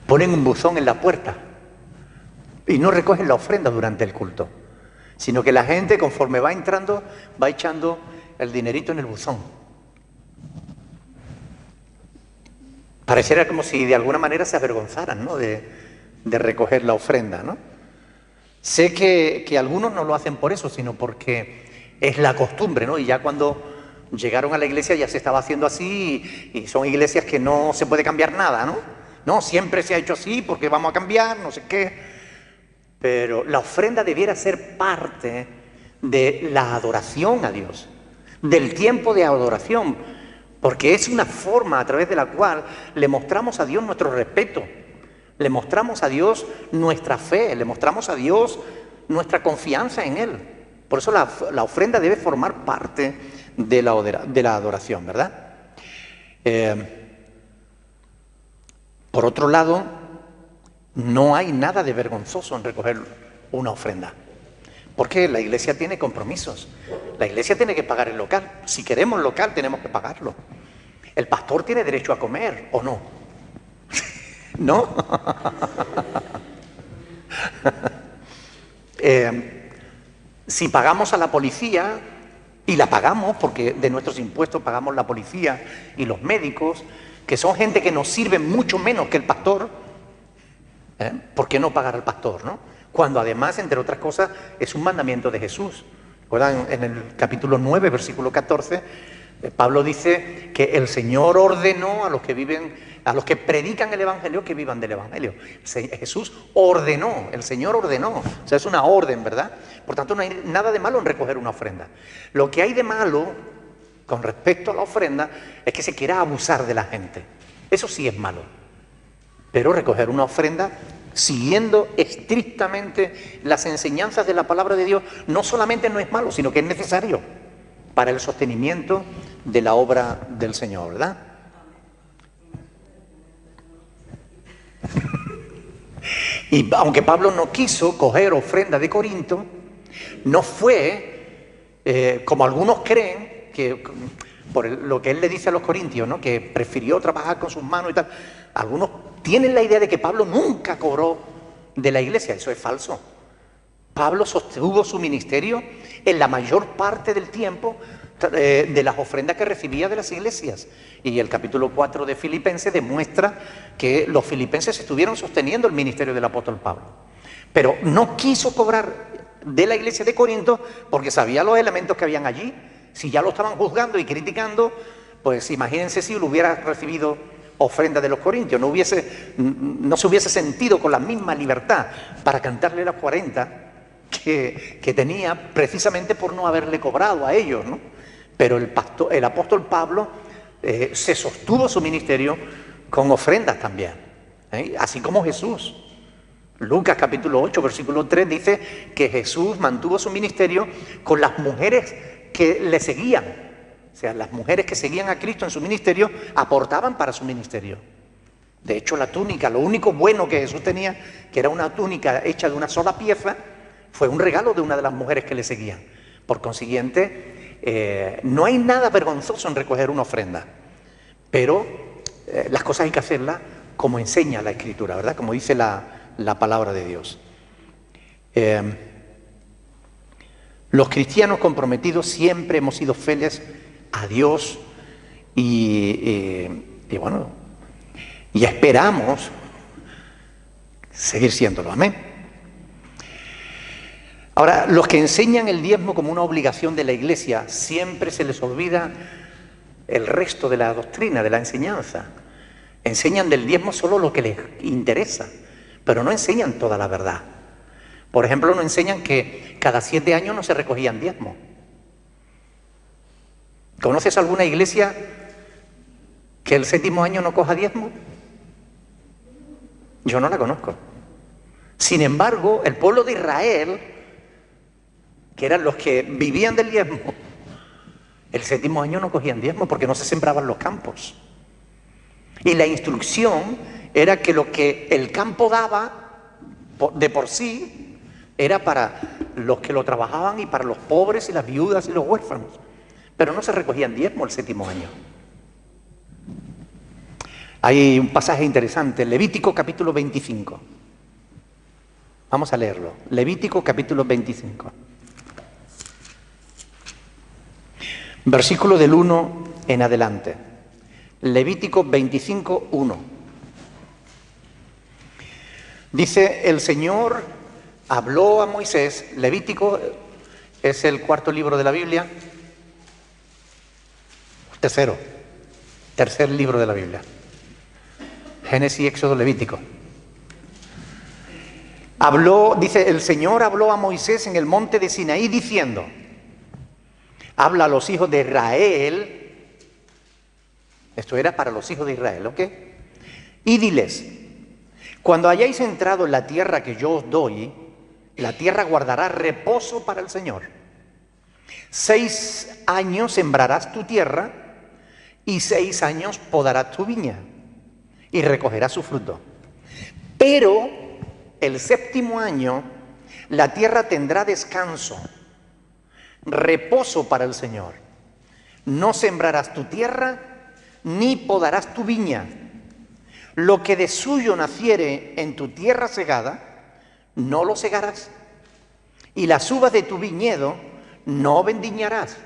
ponen un buzón en la puerta y no recogen la ofrenda durante el culto, sino que la gente, conforme va entrando, va echando el dinerito en el buzón. Pareciera como si de alguna manera se avergonzaran, ¿no? de recoger la ofrenda, ¿no? Sé que algunos no lo hacen por eso, sino porque es la costumbre, ¿no? Y ya cuando llegaron a la iglesia ya se estaba haciendo así, y son iglesias que no se puede cambiar nada, ¿no? No, siempre se ha hecho así porque vamos a cambiar, no sé qué. Pero la ofrenda debiera ser parte de la adoración a Dios, del tiempo de adoración, porque es una forma a través de la cual le mostramos a Dios nuestro respeto, le mostramos a Dios nuestra fe, le mostramos a Dios nuestra confianza en Él. Por eso la ofrenda debe formar parte de la adoración, ¿verdad? Por otro lado, no hay nada de vergonzoso en recoger una ofrenda, porque la iglesia tiene compromisos. La iglesia tiene que pagar el local. Si queremos local, tenemos que pagarlo. El pastor tiene derecho a comer, ¿o no? ¿No? Si pagamos a la policía, y la pagamos porque de nuestros impuestos pagamos la policía y los médicos, que son gente que nos sirve mucho menos que el pastor, ¿por qué no pagar al pastor, no? Cuando además, entre otras cosas, es un mandamiento de Jesús. ¿Recuerdan? En el capítulo 9, versículo 14, Pablo dice que el Señor ordenó a los que predican el Evangelio, que vivan del Evangelio. Jesús ordenó, el Señor ordenó. O sea, es una orden, ¿verdad? Por tanto, no hay nada de malo en recoger una ofrenda. Lo que hay de malo con respecto a la ofrenda es que se quiera abusar de la gente. Eso sí es malo. Pero recoger una ofrenda siguiendo estrictamente las enseñanzas de la palabra de Dios no solamente no es malo, sino que es necesario para el sostenimiento de la obra del Señor, ¿verdad? Y aunque Pablo no quiso coger ofrenda de Corinto, no fue como algunos creen, que por lo que él le dice a los corintios, ¿no? Que prefirió trabajar con sus manos y tal. Algunos tienen la idea de que Pablo nunca cobró de la iglesia. Eso es falso. Pablo sostuvo su ministerio en la mayor parte del tiempo de las ofrendas que recibía de las iglesias. Y el capítulo 4 de Filipenses demuestra que los filipenses estuvieron sosteniendo el ministerio del apóstol Pablo. Pero no quiso cobrar de la iglesia de Corinto porque sabía los elementos que habían allí. Si ya lo estaban juzgando y criticando, pues imagínense si lo hubiera recibido ofrenda de los corintios, no se hubiese sentido con la misma libertad para cantarle las 40 que tenía precisamente por no haberle cobrado a ellos, ¿no? Pero el apóstol Pablo se sostuvo su ministerio con ofrendas también, así como Jesús. Lucas capítulo 8, versículo 3 dice que Jesús mantuvo su ministerio con las mujeres que le seguían. O sea, las mujeres que seguían a Cristo en su ministerio aportaban para su ministerio. De hecho, la túnica, lo único bueno que Jesús tenía, que era una túnica hecha de una sola pieza, fue un regalo de una de las mujeres que le seguían. Por consiguiente, no hay nada vergonzoso en recoger una ofrenda, pero las cosas hay que hacerlas como enseña la Escritura, ¿verdad? Como dice la palabra de Dios. Los cristianos comprometidos siempre hemos sido fieles a Dios y bueno, y esperamos seguir siéndolo. Amén. Ahora, los que enseñan el diezmo como una obligación de la Iglesia, siempre se les olvida el resto de la doctrina, de la enseñanza. Enseñan del diezmo solo lo que les interesa, pero no enseñan toda la verdad. Por ejemplo, no enseñan que cada 7 años no se recogían diezmos. ¿Conoces alguna iglesia que el 7º año no coja diezmo? Yo no la conozco. Sin embargo, el pueblo de Israel, que eran los que vivían del diezmo, el 7º año no cogían diezmo porque no se sembraban los campos. Y la instrucción era que lo que el campo daba de por sí era para los que lo trabajaban y para los pobres y las viudas y los huérfanos. Pero no se recogían diezmo el 7º año. Hay un pasaje interesante, Levítico capítulo 25. Vamos a leerlo. Levítico capítulo 25. Versículo del 1 en adelante. Levítico 25, 1. Dice, el Señor habló a Moisés. Levítico es el 4.º libro de la Biblia. Tercer libro de la Biblia. Génesis, Éxodo, Levítico. Dice, el Señor habló a Moisés en el monte de Sinaí diciendo, habla a los hijos de Israel. Esto era para los hijos de Israel, ¿ok? Y diles, cuando hayáis entrado en la tierra que yo os doy, la tierra guardará reposo para el Señor. 6 años sembrarás tu tierra y 6 años podarás tu viña y recogerás su fruto. Pero el 7º año la tierra tendrá descanso, reposo para el Señor. No sembrarás tu tierra ni podarás tu viña. Lo que de suyo naciere en tu tierra segada, no lo segarás. Y las uvas de tu viñedo no vendimiarás.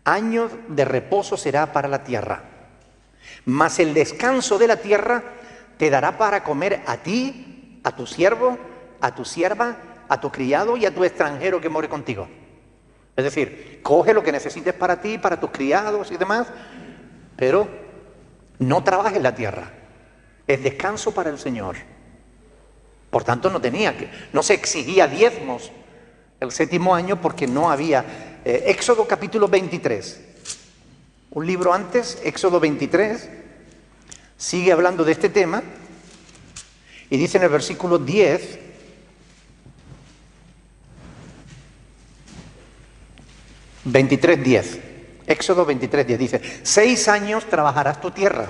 Año de reposo será para la tierra. Mas el descanso de la tierra te dará para comer a ti, a tu siervo, a tu sierva, a tu criado y a tu extranjero que more contigo. Es decir, coge lo que necesites para ti, para tus criados y demás, pero no trabajes la tierra. Es descanso para el Señor. Por tanto, no se exigía diezmos el 7º año porque no había. Éxodo capítulo 23. Un libro antes, Éxodo 23, sigue hablando de este tema y dice en el versículo 10, Éxodo 23:10 dice, 6 años trabajarás tu tierra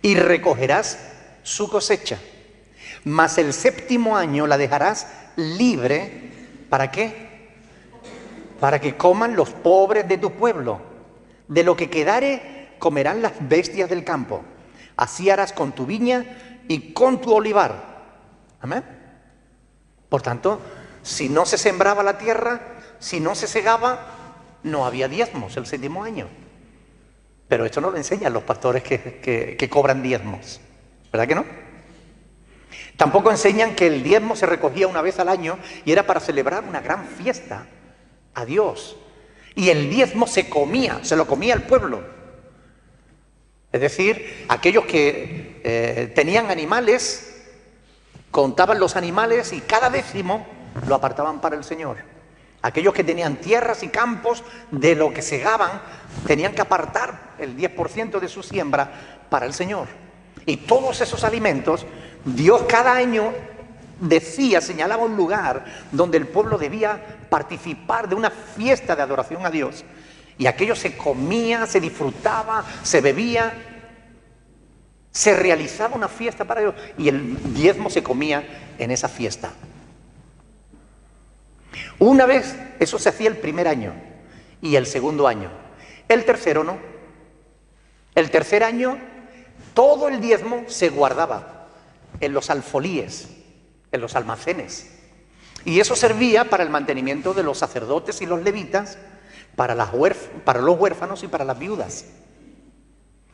y recogerás su cosecha, mas el 7º año la dejarás libre. ¿Para qué? Para que coman los pobres de tu pueblo. De lo que quedare comerán las bestias del campo. Así harás con tu viña y con tu olivar. Amén. Por tanto, si no se sembraba la tierra, si no se segaba, no había diezmos el 7º año. Pero esto no lo enseñan los pastores que cobran diezmos. ¿Verdad que no? Tampoco enseñan que el diezmo se recogía una vez al año y era para celebrar una gran fiesta a Dios. Y el diezmo se lo comía el pueblo. Es decir, aquellos que tenían animales, contaban los animales y cada décimo lo apartaban para el Señor. Aquellos que tenían tierras y campos, de lo que segaban, tenían que apartar el 10% de su siembra para el Señor. Y todos esos alimentos, Dios cada año decía, señalaba un lugar donde el pueblo debía participar de una fiesta de adoración a Dios. Y aquello se comía, se disfrutaba, se bebía, se realizaba una fiesta para Dios y el diezmo se comía en esa fiesta. Una vez eso se hacía el primer año y el segundo año. El tercero no. El tercer año todo el diezmo se guardaba en los alfolíes, en los almacenes. Y eso servía para el mantenimiento de los sacerdotes y los levitas, para los huérfanos y para las viudas.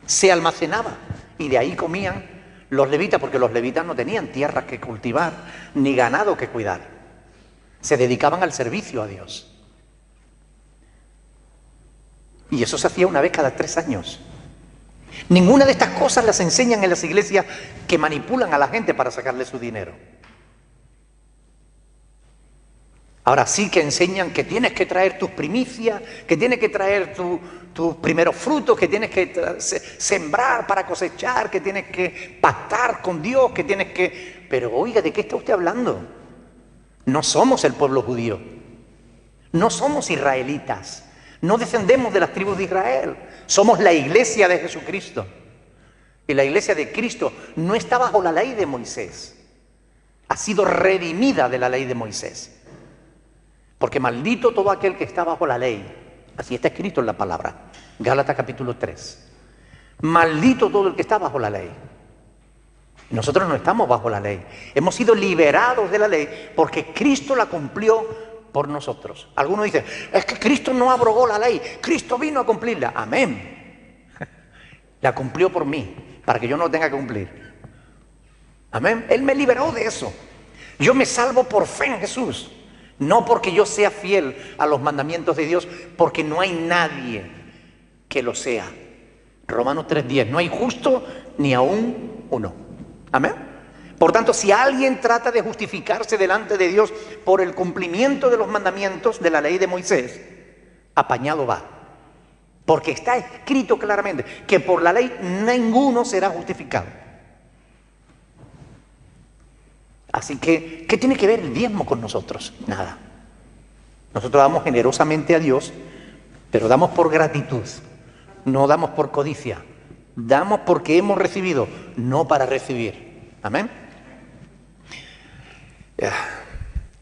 Se almacenaba y de ahí comían los levitas, porque los levitas no tenían tierras que cultivar ni ganado que cuidar. Se dedicaban al servicio a Dios. Y eso se hacía una vez cada 3 años. Ninguna de estas cosas las enseñan en las iglesias que manipulan a la gente para sacarle su dinero. Ahora sí que enseñan que tienes que traer tus primicias, que tienes que traer tus primeros frutos, que tienes que sembrar para cosechar, que tienes que pactar con Dios, que tienes que... Pero oiga, ¿de qué está usted hablando? No somos el pueblo judío, no somos israelitas, no descendemos de las tribus de Israel, somos la iglesia de Jesucristo. Y la iglesia de Cristo no está bajo la ley de Moisés, ha sido redimida de la ley de Moisés. Porque maldito todo aquel que está bajo la ley. Así está escrito en la palabra. Gálatas capítulo 3. Maldito todo el que está bajo la ley. Nosotros no estamos bajo la ley. Hemos sido liberados de la ley porque Cristo la cumplió por nosotros. Algunos dicen, es que Cristo no abrogó la ley. Cristo vino a cumplirla. Amén. La cumplió por mí, para que yo no tenga que cumplir. Amén. Él me liberó de eso. Yo me salvo por fe en Jesús. No porque yo sea fiel a los mandamientos de Dios, porque no hay nadie que lo sea. Romanos 3:10, no hay justo ni aún uno. Amén. Por tanto, si alguien trata de justificarse delante de Dios por el cumplimiento de los mandamientos de la ley de Moisés, apañado va. Porque está escrito claramente que por la ley ninguno será justificado. Así que, ¿qué tiene que ver el diezmo con nosotros? Nada. Nosotros damos generosamente a Dios, pero damos por gratitud, no damos por codicia. Damos porque hemos recibido, no para recibir. Amén.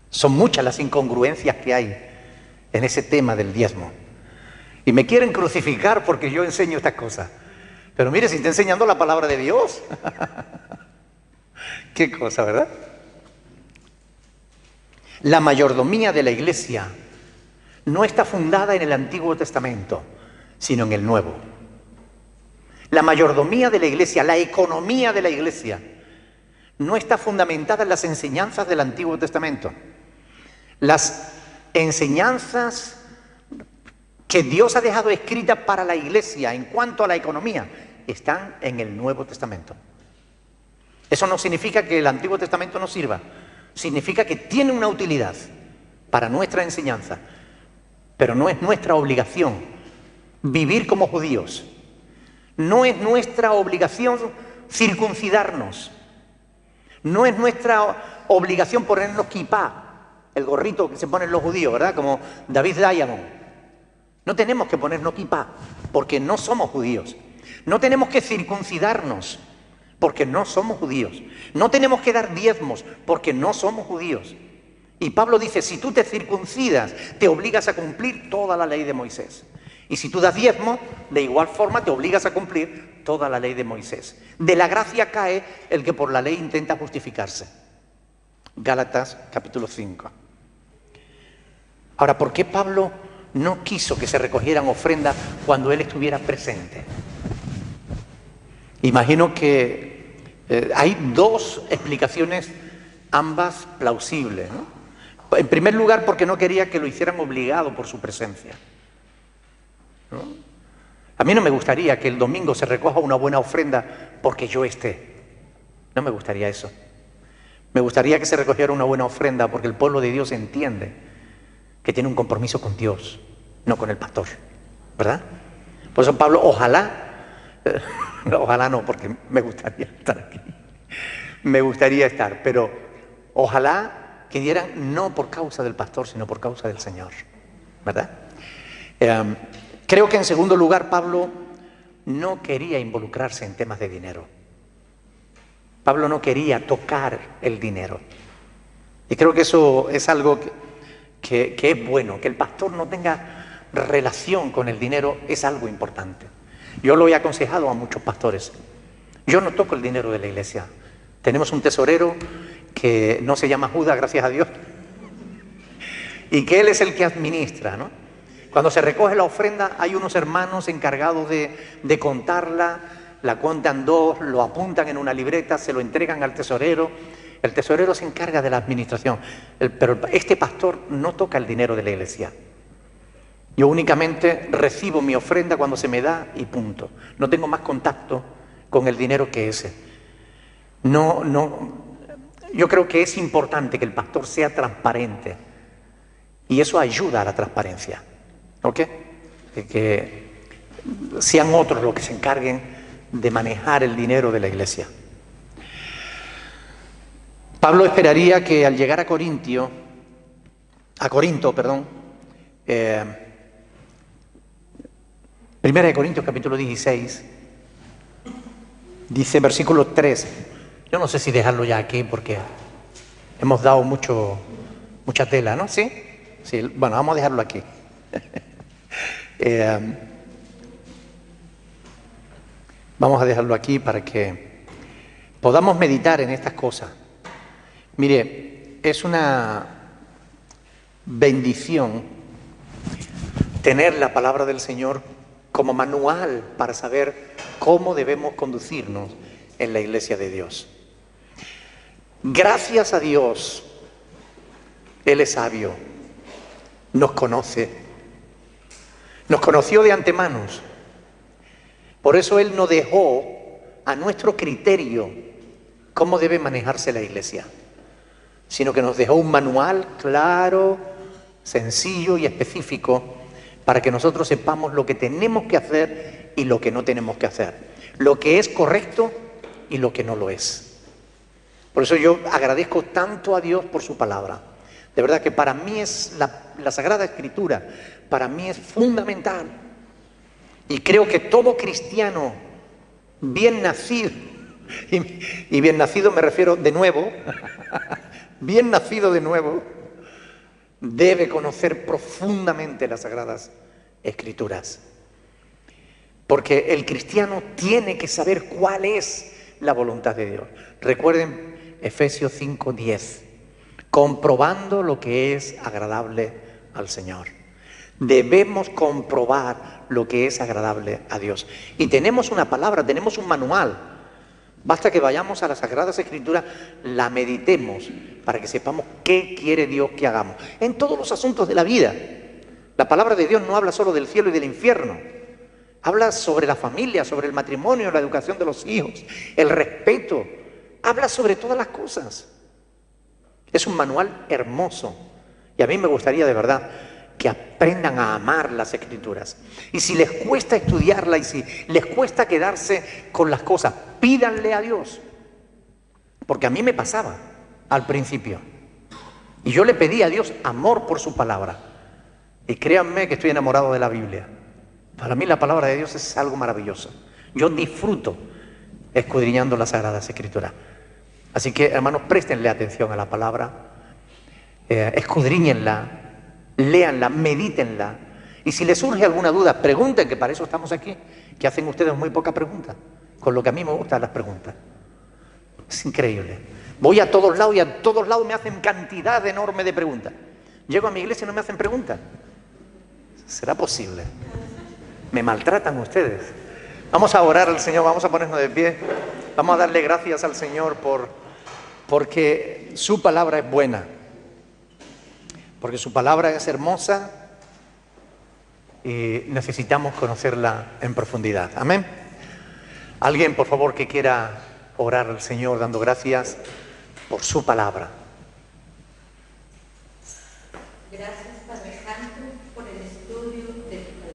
Son muchas las incongruencias que hay en ese tema del diezmo. Y me quieren crucificar porque yo enseño estas cosas. Pero mire, si está enseñando la palabra de Dios. Qué cosa, ¿verdad? La mayordomía de la iglesia no está fundada en el Antiguo Testamento, sino en el Nuevo. La mayordomía de la iglesia, la economía de la iglesia, no está fundamentada en las enseñanzas del Antiguo Testamento. Las enseñanzas que Dios ha dejado escritas para la iglesia en cuanto a la economía están en el Nuevo Testamento. Eso no significa que el Antiguo Testamento no sirva. Significa que tiene una utilidad para nuestra enseñanza, pero no es nuestra obligación vivir como judíos. No es nuestra obligación circuncidarnos. No es nuestra obligación ponernos kipá, el gorrito que se ponen los judíos, ¿verdad? Como David Diamond. No tenemos que ponernos kipá porque no somos judíos. No tenemos que circuncidarnos porque no somos judíos. No tenemos que dar diezmos porque no somos judíos. Y Pablo dice, si tú te circuncidas, te obligas a cumplir toda la ley de Moisés. Y si tú das diezmo, de igual forma te obligas a cumplir toda la ley de Moisés. De la gracia cae el que por la ley intenta justificarse. Gálatas capítulo 5. Ahora, ¿por qué Pablo no quiso que se recogieran ofrendas cuando él estuviera presente? Imagino que hay dos explicaciones, ambas plausibles, ¿no? En primer lugar, porque no quería que lo hicieran obligado por su presencia, ¿no? A mí no me gustaría que el domingo se recoja una buena ofrenda porque yo esté. No me gustaría eso. Me gustaría que se recogiera una buena ofrenda porque el pueblo de Dios entiende que tiene un compromiso con Dios, no con el pastor, ¿verdad? Por eso Pablo, ojalá no, porque me gustaría estar aquí. Me gustaría estar, pero ojalá que dieran no por causa del pastor, sino por causa del Señor, ¿verdad? Creo que en segundo lugar Pablo no quería involucrarse en temas de dinero. Pablo no quería tocar el dinero. Y creo que eso es algo que es bueno, que el pastor no tenga relación con el dinero es algo importante. Yo lo he aconsejado a muchos pastores. Yo no toco el dinero de la iglesia. Tenemos un tesorero que no se llama Judas, gracias a Dios, y que él es el que administra, ¿no? Cuando se recoge la ofrenda hay unos hermanos encargados de contarla, la cuentan dos, lo apuntan en una libreta, se lo entregan al tesorero. El tesorero se encarga de la administración, pero este pastor no toca el dinero de la iglesia. Yo únicamente recibo mi ofrenda cuando se me da y punto. No tengo más contacto con el dinero que ese. Yo creo que es importante que el pastor sea transparente y eso ayuda a la transparencia. ¿Ok? Que sean otros los que se encarguen de manejar el dinero de la iglesia. Pablo esperaría que al llegar a Corinto, Primera de Corintios capítulo 16, dice versículo 3. Yo no sé si dejarlo ya aquí porque hemos dado mucha tela, ¿no? ¿Sí? Sí, bueno, vamos a dejarlo aquí. Vamos a dejarlo aquí para que podamos meditar en estas cosas. Mire, es una bendición tener la palabra del Señor como manual para saber cómo debemos conducirnos en la iglesia de Dios. Gracias a Dios, Él es sabio, nos conoce, nos conoció de antemano. Por eso Él nos dejó a nuestro criterio cómo debe manejarse la iglesia, sino que nos dejó un manual claro, sencillo y específico para que nosotros sepamos lo que tenemos que hacer y lo que no tenemos que hacer, lo que es correcto y lo que no lo es. Por eso yo agradezco tanto a Dios por su palabra. De verdad que para mí es la Sagrada Escritura, para mí es fundamental. Y creo que todo cristiano bien nacido, y bien nacido me refiero de nuevo, bien nacido de nuevo, debe conocer profundamente las Sagradas Escrituras. Porque el cristiano tiene que saber cuál es la voluntad de Dios. Recuerden Efesios 5:10, comprobando lo que es agradable al Señor. Debemos comprobar lo que es agradable a Dios. Y tenemos una palabra, tenemos un manual. Basta que vayamos a las Sagradas Escrituras, la meditemos para que sepamos qué quiere Dios que hagamos. En todos los asuntos de la vida. La palabra de Dios no habla solo del cielo y del infierno. Habla sobre la familia, sobre el matrimonio, la educación de los hijos, el respeto. Habla sobre todas las cosas. Es un manual hermoso. Y a mí me gustaría de verdad que aprendan a amar las Escrituras. Y si les cuesta estudiarla y si les cuesta quedarse con las cosas, pídanle a Dios. Porque a mí me pasaba al principio. Y yo le pedí a Dios amor por su palabra. Y créanme que estoy enamorado de la Biblia. Para mí la palabra de Dios es algo maravilloso. Yo disfruto escudriñando las Sagradas Escrituras. Así que, hermanos, préstenle atención a la palabra. Escudriñenla. Léanla, medítenla. Y si les surge alguna duda, pregunten, que para eso estamos aquí. Que hacen ustedes muy pocas preguntas. Con lo que a mí me gustan las preguntas. Es increíble. Voy a todos lados y a todos lados me hacen cantidad enorme de preguntas. Llego a mi iglesia y no me hacen preguntas. ¿Será posible? Me maltratan ustedes. Vamos a orar al Señor, vamos a ponernos de pie. Vamos a darle gracias al Señor porque su palabra es buena. Porque su palabra es hermosa y necesitamos conocerla en profundidad. Amén. Alguien, por favor, que quiera orar al Señor dando gracias por su palabra. Gracias, Padre Santo, por el estudio